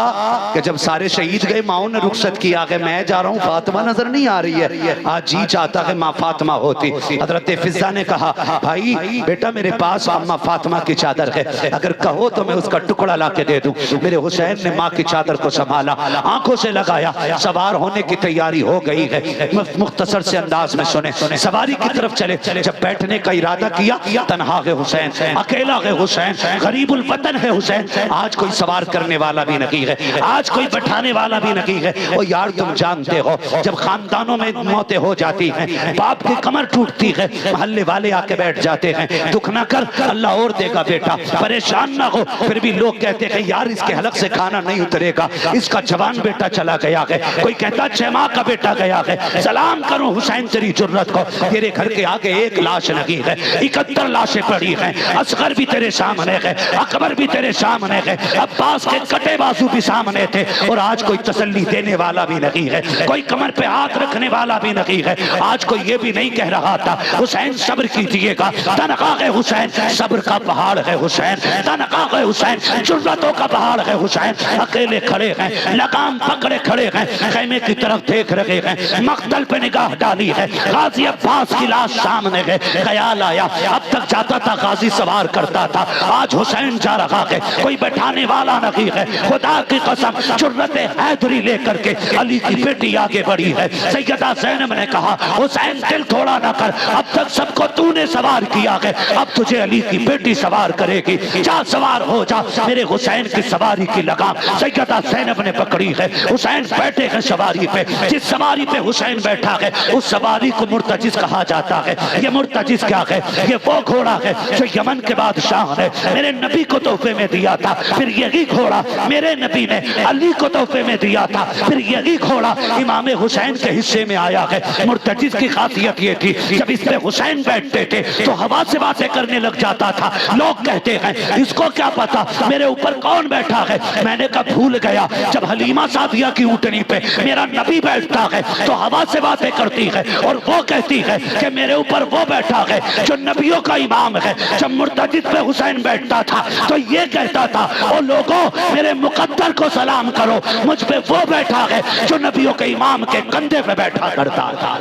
कि जब सारे शहीद गए माओ ने रुखसत किया है, मैं जा रहा हूँ, फातिमा नजर नहीं आ रही है, आज जी चाहता है माँ फातिमा होती। हजरत फिजा ने कहा भाई बेटा मेरे पास अम्मा फातिमा की चादर है, अगर कहो तो मैं उसका टुकड़ा ला के दे दूं। मेरे हुसैन ने माँ की चादर को संभाला, आंखों से लगाया, सवार होने की तैयारी हो गई है। मुख्तसर से अंदाज में सुने, सवारी की तरफ चले। जब बैठने का इरादा किया, तन्हा है हुसैन, अकेला है हुसैन, गरीबुल वतन है हुसैन, आज कोई सवार करने वाला भी नहीं है, आज कोई बैठाने वाला भी नहीं है। ओ यार तुम जानते हो जब खानदानों में मौतें हो जाती हैं, बाप की कमर टूटती है, मोहल्ले वाले आके बैठ जाते हैं, दुख ना कर अल्लाह और देगा बेटा, परेशान ना हो। फिर भी लोग कहते हैं यार इसके हलक से खाना नहीं उतरेगा, इसका जवान बेटा चला गया है, कोई कहता 6 माह का बेटा गया है। सलाम करो हुसैन तेरी जुर्रत को, तेरे घर के आगे एक लाश लगी है, 71 लाशें पड़ी हैं, असगर भी तेरे सामने है, अकबर भी तेरे सामने है, अब्बास के कटे बाजू भी सामने थे, और आज कोई तसल्ली देने वाला भी नहीं है, कोई कमर पे हाथ रखने वाला भी नहीं है। आज कोई ये भी नहीं कह रहा था हुसैन सब्र कीजिएगा, तनख्वाह है हुसैन, सब्र का पहाड़ है हुसैन, तनख्वाह है हुसैन, जुर्रतों का पहाड़ है हुसैन। अकेले खड़े हैं, लगाम पकड़े खड़े हैं, खेमे की तरफ देख रहे हैं, मक्तल पे निगाह डाली है, गाजी अब्बास की लाश सामने है। ख्याल आया अब तक जाता था गाजी सवार करता था, आज हुसैन जा रहा है, कोई बैठाने वाला नहीं है। खुदा की कसम जुर्रत हैदरी लेकर के अली की बेटी आगे बढ़ी है। सैयदा ज़ैनब ने कहा हुसैन दिल थोड़ा ना कर, अब तक सबको तूने सवार किया है, अब तुझे अली की बेटी सवार करेगी, जा सवार हो जा। मेरे हुसैन की सवारी की लगाम सैयदा ज़ैनब ने पकड़ी है। हुसैन बैठे हैं सवारी पे, जिस सवारी पे हुसैन बैठा है उस सवारी को मुर्तजिज कहा जाता है। ये मुर्तजिज क्या है? ये वो घोड़ा है जो यमन के बादशाह ने मेरे नबी को तोहफे में दिया था, फिर यही घोड़ा मेरे नबी ने अली को तोहफे में दिया था, फिर यही घोड़ा इमाम हुसैन के हिस्से में आया है। मुर्तजिज की खासियत ये थी जब इस पे हुसैन बैठते थे तो हवा से बातें करने लग जाता था। लोग कहते हैं इसको क्या पता मेरे ऊपर कौन बैठा है। मैंने कहा भूल गया, जब हलीमा सादिया की ऊँटनी पे मेरा नबी बैठता है तो हवा से बातें करती है और वो कहती है कि मेरे ऊपर वो बैठा है जो नबियों का इमाम है। जब मुर्तजिद पे हुसैन बैठता था तो ये कहता था ओ लोगों मेरे मुकद्दर को सलाम करो, मुझ पे वो बैठा है जो नबियों के इमाम के कंधे पे बैठा करता था।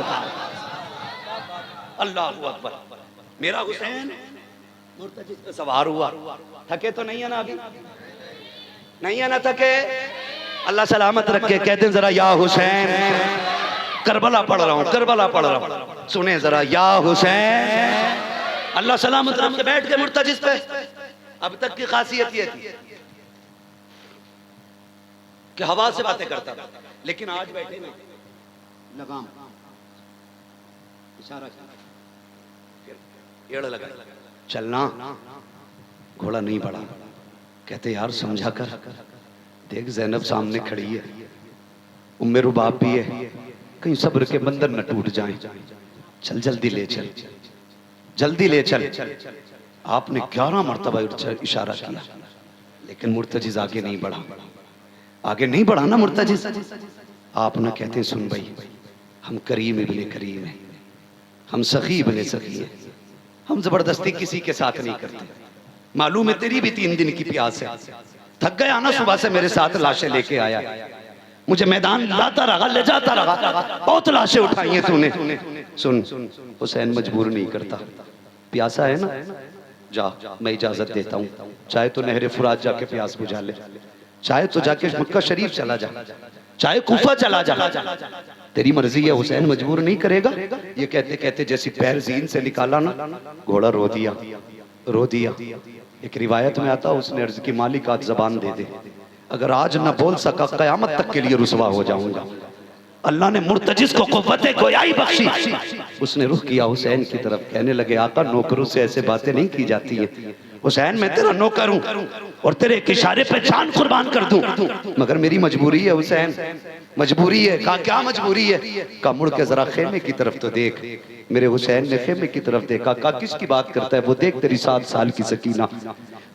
अल्लाह अकबर। मेरा हुसैन मुर्तजिद पे सवार हुआ, थके तो नहीं है ना, अभी नहीं है ना थके, अल्लाह सलामत रखे। कहते जरा या हुसैन, करबला पढ़ रहा हूँ, करबला पढ़ रहा हूँ, सुने जरा या हुसैन। अल्लाह सलामत रखे, बैठ के मुर्तजिज पे। अब तक की खासियत ये थी कि हवा से बातें करता था, लेकिन आज बैठे ना लगाम इशारा एड़ लगा, चलना, घोड़ा नहीं बढ़ा। कहते यार समझा कर देख, ज़ैनब सामने खड़ी है, उम्मे रुबाब भी है, कहीं सब्र के बंधन न टूट जाएं, चल जल्दी ले चल, जल्दी ले चल। आपने 11 मरतबा इशारा किया, लेकिन मुर्तजिज आगे नहीं बढ़ा, आगे नहीं बढ़ा ना मुर्तजिज। आप ना कहते सुन भाई, हम करीम इब्ने करीम हैं, हम सखी इब्ने सखी हैं, हम जबरदस्ती किसी के साथ नहीं करते। मालूम है तेरी भी 3 दिन की प्यास है, थक गया ना सुबह से मेरे साथ लाशें लेके आया, मुझे मैदान लाता रहा, ले जाता रहा, बहुत लाशें उठाई हैं तूने। सुन हुसैन मजबूर नहीं करता, प्यासा है ना, जा मैं इजाजत देता हूँ, चाहे तो नहरे फुरात जाके प्यास बुझा ले, चाहे तो जाके मक्का शरीफ चला जा, चाहे कूफा चला जा, तेरी मर्जी है, हुसैन मजबूर नहीं करेगा। ये कहते कहते जैसी पैर जीन से निकाला ना, घोड़ा रो दिया, रो दिया। एक रिवायत में आता, उसने अर्ज की मालिक आज जबान दे दे, अगर आज न बोल सका कयामत तक के लिए रुसवा हो जाऊंगा। अल्लाह ने मुर्तजिस को क़ुव्वत गोयाई बख्शी। उसने रुख किया हुसैन की तरफ, कहने लगे आका नौकरों से ऐसे बातें नहीं की जाती है। हुसैन मैं तेरा नौकर हूं और तेरे एक इशारे पे जान कुर्बान कर दूं, मगर मेरी मजबूरी है हुसैन, मजबूरी है। कहा क्या मजबूरी है? कहा मुड़ के जरा खेमे की तरफ तो देख। मेरे हुसैन ने खेमे की तरफ देखा, कहा किसकी बात करता है? वो देख तेरी 7 साल की सकीना,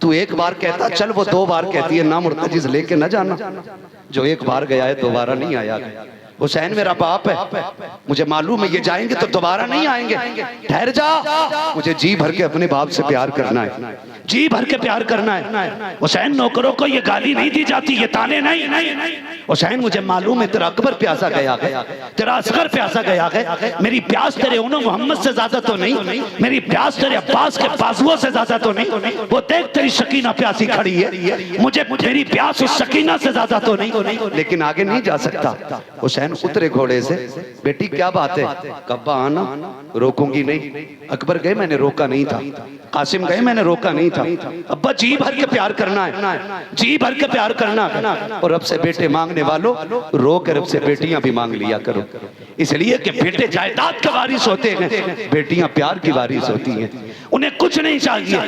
तू एक बार कहता चल, वो 2 बार कहती है ना मुर्तजिस लेके न जाना। जो एक बार गया है दोबारा नहीं आया। हुसैन मेरा बाप है, मुझे मालूम है ये जाएंगे तो दोबारा नहीं आएंगे, ठहर जा, मुझे जी भर के अपने बाप से प्यार करना है, जी भर के प्यार करना है। हुसैन नौकरों को ये गाली नहीं दी जाती, ये ताने नहीं। हुसैन मुझे मालूम है तेरा अकबर प्यासा गया है, तेरा असगर प्यासा गया है, मेरी प्यास तेरे उन्हों मोहम्मद से ज्यादा तो नहीं, मेरी प्यास तेरे अब्बास के बाजुओं से ज्यादा तो नहीं। वो देख तेरी शकीना प्यासी खड़ी है, मुझे मेरी प्यास उस शकीना से ज्यादा तो नहीं। लेकिन आगे नहीं जा सकता। हुसैन उतरे घोड़े से, बेटी क्या बात है? कब्बा आना, रोकूंगी नहीं। अकबर गए मैंने रोका नहीं था, कासिम गए मैंने रोका नहीं था। अब्बा जी भर के प्यार करना है, जी भर के प्यार करना है। और अब से बेटे मांगने वालों रो कर अब से बेटियां भी मांग लिया करो, इसलिए कि बेटे जायदाद के वारिस होते हैं, बेटियां प्यार की वारिस होती हैं। उन्हें कुछ नहीं चाहिए,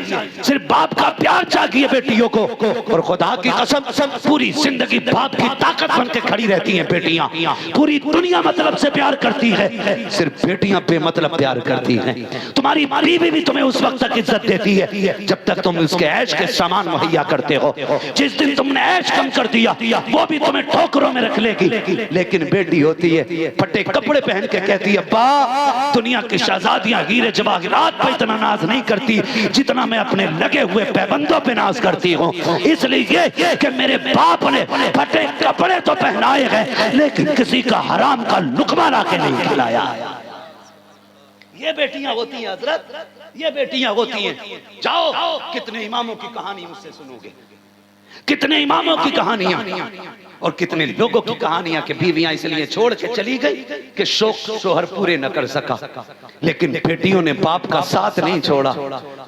सिर्फ बाप का प्यार चाहिए बेटियों को। और खुदा की कसम पूरी जिंदगी बाप की ताकत बन के खड़ी रहती हैं बेटियां। पूरी दुनिया मतलब से प्यार करती है, सिर्फ बेटियां बेमतलब प्यार करती हैं। तुम्हारी बीवी भी तुम्हें उस वक्त तक इज्जत देती है जब तक तुम उसके ऐश के सामान मुहैया करते हो। जिस दिन तुमने ऐश कम कर दिया वो भी तुम्हें ठोकरों में रख लेगी। लेकिन बेटी होती है फटे कपड़े पहन के कहती है अब्बा दुनिया की शहजादियां हीरे जवाहरात पर इतना नाज नहीं करती जितना मैं अपने लगे हुए पैबंदों पे नाज करती हूँ। इसलिए कि मेरे बाप ने फटे कपड़े तो पहनाए हैं लेकिन किसी का हराम का लुकमा ला के नहीं खिलाया। ये बेटियां होती हैं हजरत, ये बेटियां होती हैं। जाओ कितने इमामों की कहानी मुझसे सुनोगे, कितने इमामों की कहानियां और कितने लोगों की कहानियां कि बीवियां इसलिए छोड़ के चली गई कि शौक शोहर पूरे न कर सका। लेकिन बेटियों ने बाप का साथ नहीं छोड़ा,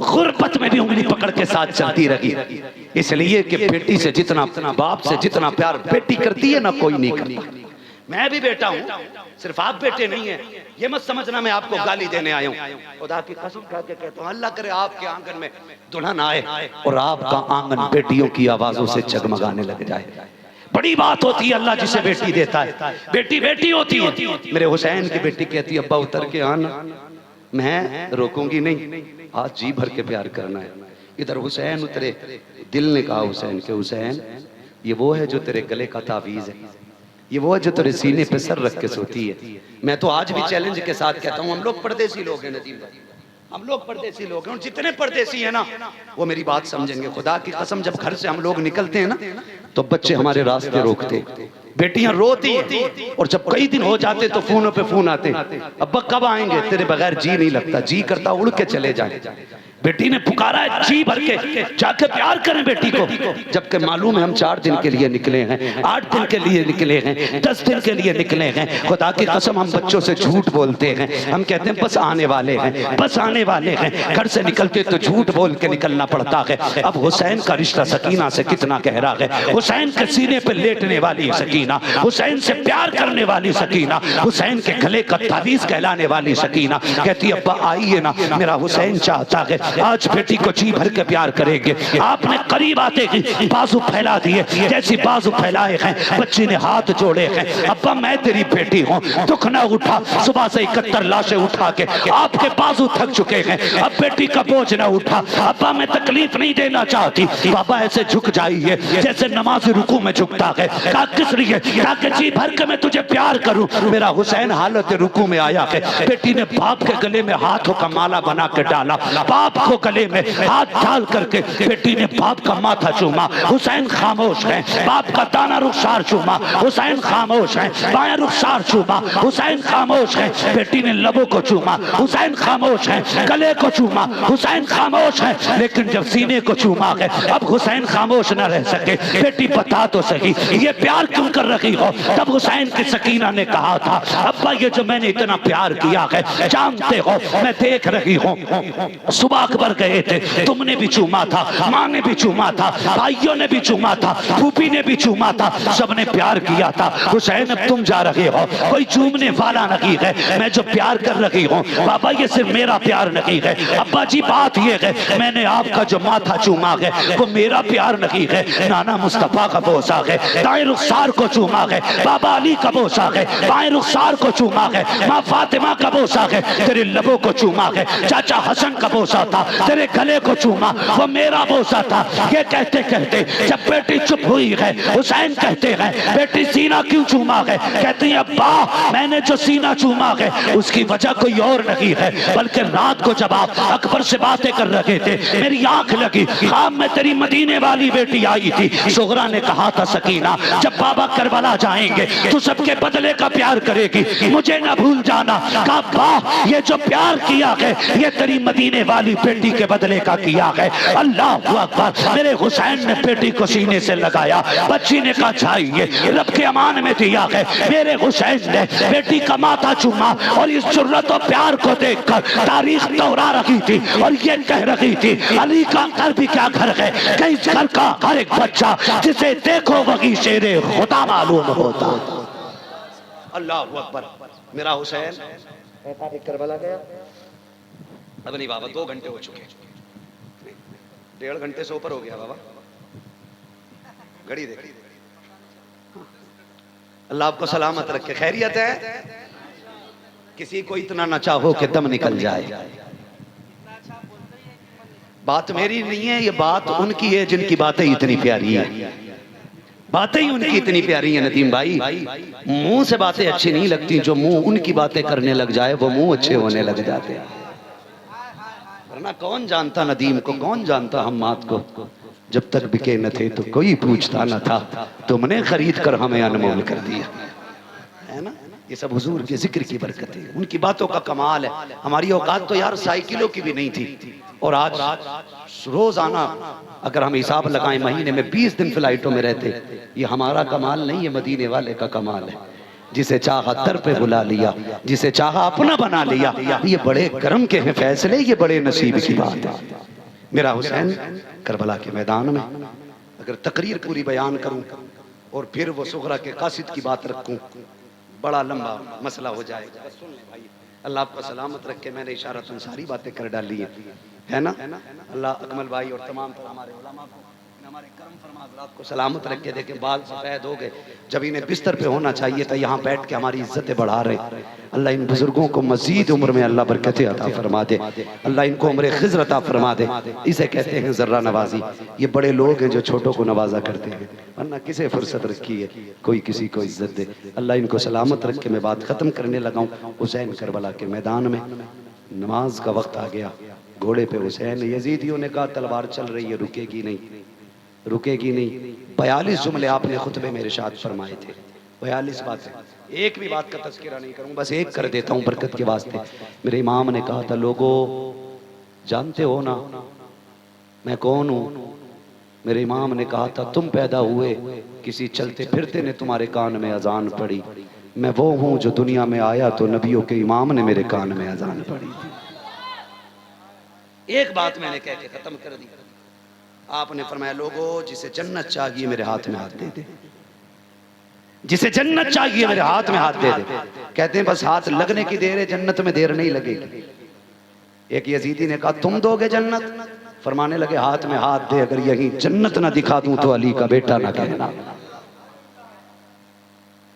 गुर्बत में भी उंगली पकड़ के साथ चलती रही। इसलिए कि बेटी से जितना बाप से जितना प्यार बेटी करती है ना कोई नहीं करता। मैं भी बेटा हूँ, सिर्फ आप बेटे नहीं है, ये मत समझना मैं आपको गाली देने आया हूँ। खुदा की कसम खा के कहता हूँ अल्लाह करे आपके आंगन में दुल्हन आए और आपका आंगन बेटियों की आवाजों से जगमगाने लग जाए। बड़ी बात होती है अल्लाह जिसे बेटी देता है। बेटी बेटी होती है। मेरे हुसैन की बेटी कहती है अब्बा उतर के आना, मैं रोकूंगी नहीं, आज जी भर के प्यार करना है। इधर हुसैन उतरे, दिल ने कहा हुसैन के हुसैन ये वो है जो तेरे गले का तावीज है, ये वो है जो तेरे सीने पे सर रख के सोती है। मैं तो आज भी चैलेंज के साथ कहता हूँ हम लोग परदेसी लोग हैं नदीम भाई, हम लोग परदेसी लोग हैं और जितने परदेसी हैं ना वो मेरी बात समझेंगे। खुदा की कसम जब घर से हम लोग निकलते हैं ना तो बच्चे हमारे रास्ते रोकते, बेटियां रोती हैं और जब कई दिन हो जाते तो फोनों पे फोन आते, अब्बा कब आएंगे, तेरे बगैर जी नहीं लगता, जी करता उड़ के चले जाए। बेटी ने पुकारा है जी भर के जाके प्यार करें बेटी को, जबकि मालूम है हम 4 दिन के लिए निकले हैं, 8 दिन के लिए निकले हैं, 10 दिन के लिए निकले हैं। खुदा की कसम हम बच्चों से झूठ बोलते हैं, हम कहते हैं बस आने वाले हैं, बस आने वाले हैं। घर से निकलते तो झूठ बोल के निकलना पड़ता है। अब हुसैन का रिश्ता सकीना से कितना गहरा है। हुसैन के सीने पे लेटने वाली सकीना, हुसैन से प्यार करने वाली सकीना, हुसैन के गले का तावीज कहलाने वाली सकीना कहती है अब्बा आइए ना, मेरा हुसैन चाहता है आज बेटी को जी भर के प्यार करेंगे। आपने करीब आते ही बाजू फैला दिए, जैसी बाजू फैलाए हैं बच्ची ने हाथ जोड़े हैं, अब्बा मैं तेरी बेटी हूँ, दुख ना उठा, सुबह से 71 लाशें उठा के आपके बाजू थक चुके हैं, अब बेटी का बोझ ना उठा, अब्बा मैं तकलीफ नहीं देना चाहती। बाबा ऐसे झुक जाइए जैसे नमाज रुकू में झुकता है। कहा किस लिए? ताकि जी भर के मैं तुझे प्यार करूं। मेरा हुसैन हालत रुकू में आया है, बेटी ने बाप के गले में हाथों का माला बना के डाला, बाप बाप को गले में हाथ डाल करके बेटी ने बाप का माथा चूमा, हुसैन खामोश है। बाप का दाना रुखसार चूमा, हुसैन खामोश है। बायां रुखसार चूमा, हुसैन खामोश है। बेटी ने लबों को चूमा, हुसैन खामोश है। गले को चूमा, हुसैन खामोश है। लेकिन जब सीने को चूमा है, अब हुसैन खामोश न रह सके। बेटी बता तो सही ये प्यार क्यों कर रही हो? तब हुसैन की सकीना ने कहा था, अब्बा ये जो मैंने इतना प्यार किया है, जानते हो मैं देख रही हूँ, सुबह अकबर गए थे, तुमने भी चूमा था, माँ ने भी चूमा था, भाइयों ने भी चूमा था, फूफी ने भी चूमा था, सबने प्यार किया था। हुसैन अब तुम जा रहे हो, कोई चूमने वाला नहीं है। मैं जो प्यार कर रही हूँ बाबा ये सिर्फ मेरा प्यार नहीं है। अब्बा जी बात ये है मैंने आपका जो माथा चूमा है वो मेरा प्यार नहीं है, नाना मुस्तफा का बोसा है। दाएं रुखसार को चूमा है, बाबा अली का बोसा है। बाएं रुखसार को चूमा है, माँ फातिमा का बोसा है। तेरे लबों को चूमा है, चाचा हसन का बोसा था। तेरे गले को चूमा, वो मेरा बोसा था। ये कहते कहते जब बेटी चुप हुई है, हुसैन कहते हैं बेटी सीना क्यों चूमा है? कहती है अब्बा मैंने जो सीना चूमा है उसकी वजह कोई और नहीं है, बल्कि रात को जब आप अकबर से बातें कर रहे थे मेरी आंख लगी, ख्वाब में तेरी मदीने वाली बेटी आई थी। सुगरा ने कहा था सकीना जब बाबा करबला जाएंगे तो सबके बदले का प्यार करेगी, मुझे ना भूल जाना। कहा वाह ये जो प्यार किया है ये तेरी मदीने वाली बेटी के बदले का किया है। अल्लाह अकबर। मेरे हुसैन ने बेटी को सीने से लगाया, बच्ची ने कहा चाहिए रब के अमान में दिया है। मेरे हुसैन ने बेटी का माथा चूमा और इस जुर्रत और प्यार को देखकर तारीख दोहरा रही थी और ये कह रही थी अली का घर भी क्या घर है, कई घर का हर एक बच्चा जिसे देखो वही शेरे खुदा मालूम होता। अल्लाह अकबर। मेरा हुसैन करबला गया, अब नहीं बाबा 2 घंटे हो चुके, 1.5 घंटे से ऊपर हो गया बाबा, घड़ी देख। अल्लाह आपको सलामत रखे। खैरियत है? किसी को इतना न चाहो कि दम निकल जाए। बात मेरी नहीं है, ये बात उनकी है जिनकी बातें इतनी प्यारी है। बातें ही उनकी इतनी प्यारी है नदीम भाई। मुंह से बातें अच्छी नहीं लगती, जो मुंह उनकी बातें करने लग जाए वो मुंह अच्छे होने लग जाते हैं। वरना कौन जानता नदीम को, कौन जानता हम्माद को, जब तक बिके न थे तो कोई पूछता न था, तुमने खरीद कर हमें अनमोल कर दिया। है ना? ये सब हुजूर के जिक्र की बरकत है, उनकी बातों का कमाल है। हमारी औकात तो यार साइकिलों की भी नहीं थी, और आज रोजाना अगर हम हिसाब लगाएं महीने में 20 दिन फ्लाइटों में रहते। ये हमारा कमाल नहीं, ये मदीने वाले का कमाल है। जिसे चाहा दर पे बुला लिया, जिसे चाहा अपना बना लिया। ये बड़े करम के हैं फैसले, ये बड़े नसीब की बात है। मेरा हुसैन करबला के मैदान में अगर तकरीर पूरी बयान करूं और फिर वो सुगरा के कासिद की बात रखूं, बड़ा लंबा मसला हो जाएगा। अल्लाह आपको सलामत रखे। मैंने इशारतन सारी बातें कर डाली है ना। अल्लाह अकमल भाई और तमाम हमारे उलमा को, हमारे करम फरमा हज़रात को सलामत रखे। देखें बाल सफेद हो गए, जब इन्हें बिस्तर पे होना चाहिए था यहाँ बैठ के हमारी इज्जतें बढ़ा रहे। अल्लाह इन बुजुर्गों को मजीद उम्र में अल्लाह बरकतें अता फरमा दे, अल्लाह इनको उम्र खिज़्र अता फरमा दे। इसे कहते हैं ज़र्रा नवाजी। ये बड़े लोग हैं जो छोटों को नवाजा करते हैं, वरना किसे फुर्सत रखी है कोई किसी को इज्जत दे। अल्लाह इनको सलामत रख के मैं बात ख़त्म करने लगा हूँ। हुसैन करबला के मैदान में नमाज का वक्त आ गया, घोड़े पे हुसैन। यजीदियों ने कहा तलवार चल रही है, रुकेगी नहीं, रुकेगी नहीं। 42 जुमले आपने खुतबे में इरशाद फरमाए थे, 42 बातें। एक भी बात का तज़किरा नहीं करूँ, बस एक कर देता हूँ बरकत के वास्ते। मेरे इमाम ने कहा था लोगों जानते हो ना मैं कौन हूँ? मेरे इमाम ने कहा था तुम पैदा हुए किसी चलते फिरते ने तुम्हारे कान में अजान पड़ी। मैं वो हूँ जो दुनिया में आया तो नबियों के इमाम ने मेरे कान में अजान पड़ी थी। एक बात मैंने कह के खत्म कर दी। आपने फरमाया लोगों जिसे जन्नत चाहिए मेरे हाथ में हाथ दे दे, जिसे जन्नत चाहिए मेरे हाथ में हाथ दे दे। कहते हैं बस हाथ लगने की देर है, जन्नत में देर नहीं लगेगी। एक यजीदी ने कहा तुम दोगे जन्नत? फरमाने लगे हाथ में हाथ दे, अगर यही जन्नत ना दिखा दूं तो अली का बेटा ना कहना।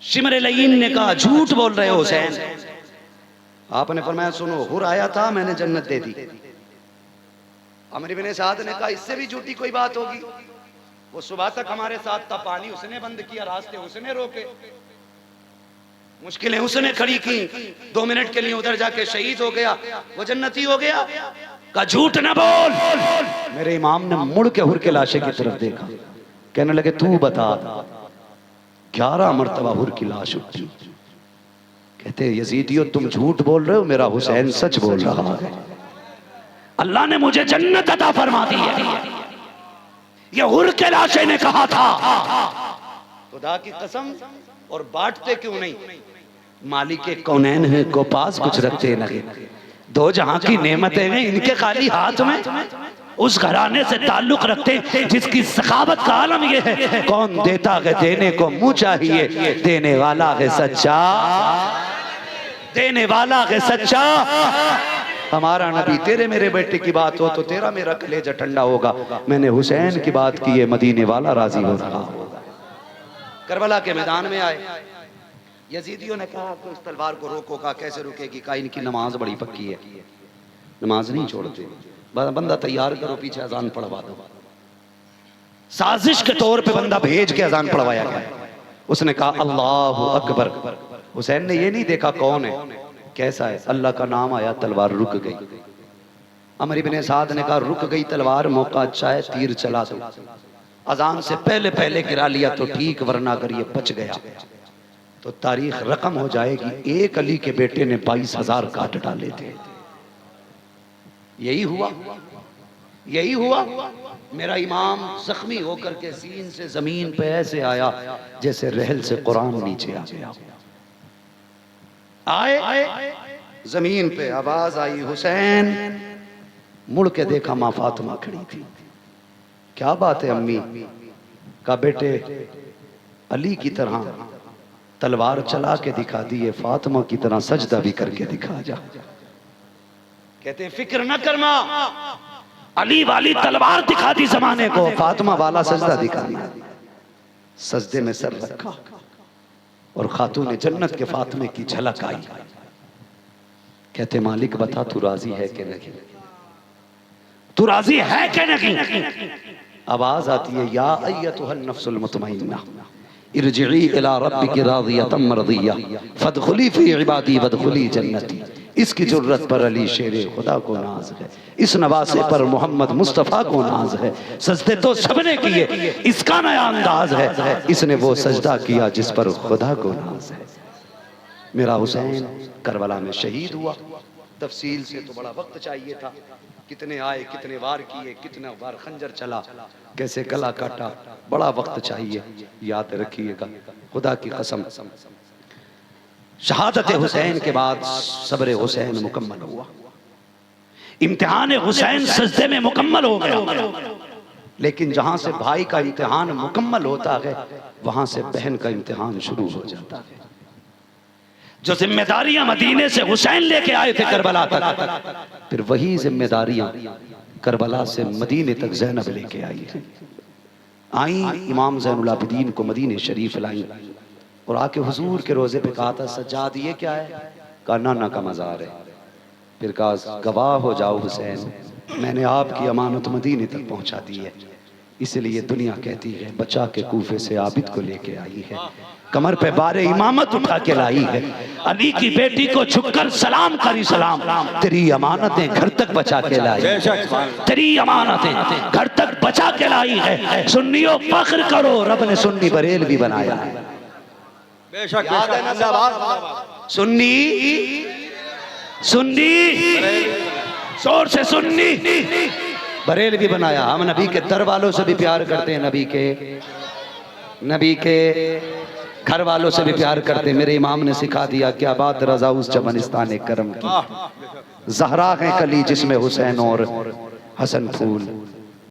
शिमर लईन ने कहा झूठ बोल रहे हो हुसैन। आपने फरमाया सुनो हुर आया था मैंने जन्नत दे दी। अमर इब्ने साद ने कहा इससे भी झूठी कोई बात होगी? वो सुबह तक हमारे साथ था, पानी उसने बंद किया, रास्ते उसने रोके, मुश्किलें उसने खड़ी की, 2 मिनट के लिए उधर जाके शहीद हो गया, वो जन्नती हो गया। का झूठ न बोल। मेरे इमाम ने मुड़ के हुर के लाशे की तरफ देखा, कहने लगे तू बता। 11 मरतबा हुर की लाश उठी। कहते यजीदियो तुम झूठ बोल रहे हो, मेरा हुसैन सच बोल रहा है। अल्लाह ने मुझे जन्नत अता फरमा दी है, ये हुर के लाशे ने कहा था। खुदा की कसम, और बांटते क्यों नहीं? मालिक कौनैन है को पास कुछ रखते नहीं, दो जहां की नेमतें हैं इनके खाली हाथ में। उस घराने से ताल्लुक रखते जिसकी सखावत का आलम ये है, कौन देता है देने को मुंह चाहिए, देने वाला है सच्चा, देने वाला है सच्चा। हमारा नबी, तेरे मेरे बेटे की बात हो तो तेरा मेरा कलेजा ठंडा होगा। मैंने हुसैन की बात की है, मदीने वाला राजी हो रहा। करबला के मैदान में आए, यजीदियों ने कहा कि उस तलवार को रोको। का कैसे रुकेगी? का इनकी नमाज बड़ी पक्की है, नमाज नहीं छोड़ते। बंदा तैयार करो, पीछे अजान पढ़वा दो। साजिश के तौर पे बंदा भेज के अजान पढ़वाया गया। उसने कहा अल्लाहु अकबर। हुसैन ने ये नहीं देखा कौन है, कैसा है। अल्लाह का नाम आया, तलवार रुक गई। अमर इब्ने साद ने कहा रुक गई तलवार, मौका अच्छा है, तीर चला दो। अजान से पहले पहले गिरा लिया तो ठीक, वरना अगर ये बच गया तो तारीख रकम हो जाएगी। एक अली के बेटे ने 22,000 काट डाले थे। यही हुआ, यही हुआ। मेरा इमाम जख्मी होकर के सीन से जमीन पे ऐसे आया जैसे रहल से कुरान नीचे आ गया। आए जमीन पे, आवाज आई हुसैन। मुड़ के देखा माँ फातिमा खड़ी थी। क्या बात है अम्मी? का बेटे अली की तरह तलवार चला के दिखा दी है, फातिमा की तरह सजदा भी करके दिखा जा। कहते फिक्र न कर मां, अली वाली तलवार दिखा दी जमाने को, फातिमा वाला सजदा दिखा दिया। सजदे में सर रखा और खातून जन्नत के फातिमे की झलक आई। कहते मालिक बता तू राजी है कि नहीं, तू राजी है कि नहीं? आवाज आती है या अय्यतुहन नफ्सुल मुतमइन्ना इरजिई इला रब्बिकी रादियतम मरदिया फदखुली फी इबादी वदखुली जन्नती। इसकी जुर्रत पर अली शेरे खुदा को नाज है, इस नवासे पर मोहम्मद मुस्तफ़ा को नाज है। सजदे तो सबने किए, इसका नया अंदाज है, इसने वो सजदा किया जिस पर खुदा को नाज है। मेरा हुसैन करबला में शहीद हुआ। तफसील से तो बड़ा वक्त चाहिए था, कितने आए, कितने वार किए, कितने बार खंजर चला, कैसे गला काटा, बड़ा वक्त चाहिए। याद रखिएगा, खुदा की कसम, शहादत हुसैन के बाद सब्र हुसैन मुकम्मल हुआ। इम्तिहान हुसैन सजदे में मुकम्मल हो गया। लेकिन जहां से भाई का इम्तिहान मुकम्मल होता है, वहां से बहन का इम्तिहान शुरू हो जाता है। जो जिम्मेदारियां मदीने से हुसैन लेके आए थे करबला तक, फिर वही जिम्मेदारियां करबला से मदीने तक ज़ैनब लेके आई है। आई, इमाम ज़ैनुल आबिदीन को मदीने शरीफ लाई और आके हुजूर के रोजे पे कहा था सज्जाद ये क्या है? कहा नाना का मज़ार है। फिर कहा गवाह हो जाओ हुसैन, मैंने आपकी अमानत मदीने तक पहुंचा दी है, इसलिए दुनिया कहती है बचा के कूफे से आबिद को लेके आई है, कमर पे बारे इमामत उठा के लाई है। अली की बेटी को झुककर सलाम करी सलाम, तेरी अमानतें घर तक बचा के लाई, तेरी अमानतें घर तक बचा के लाई है। सुन्नियों फख्र करो, रब ने सुन्नी बरेलवी बनाया है। बेशक सुन्नी सुन्नी जोर से सुन्नी बरेलवी बनाया। हम नबी के दर वालों से भी प्यार करते हैं, नबी के घर वालों से भी प्यार करते। मेरे इमाम ने सिखा दिया क्या बात, रजा उस चमनिस्तान करम की, जहरा है कली जिसमें हुसैन और हसन फूल।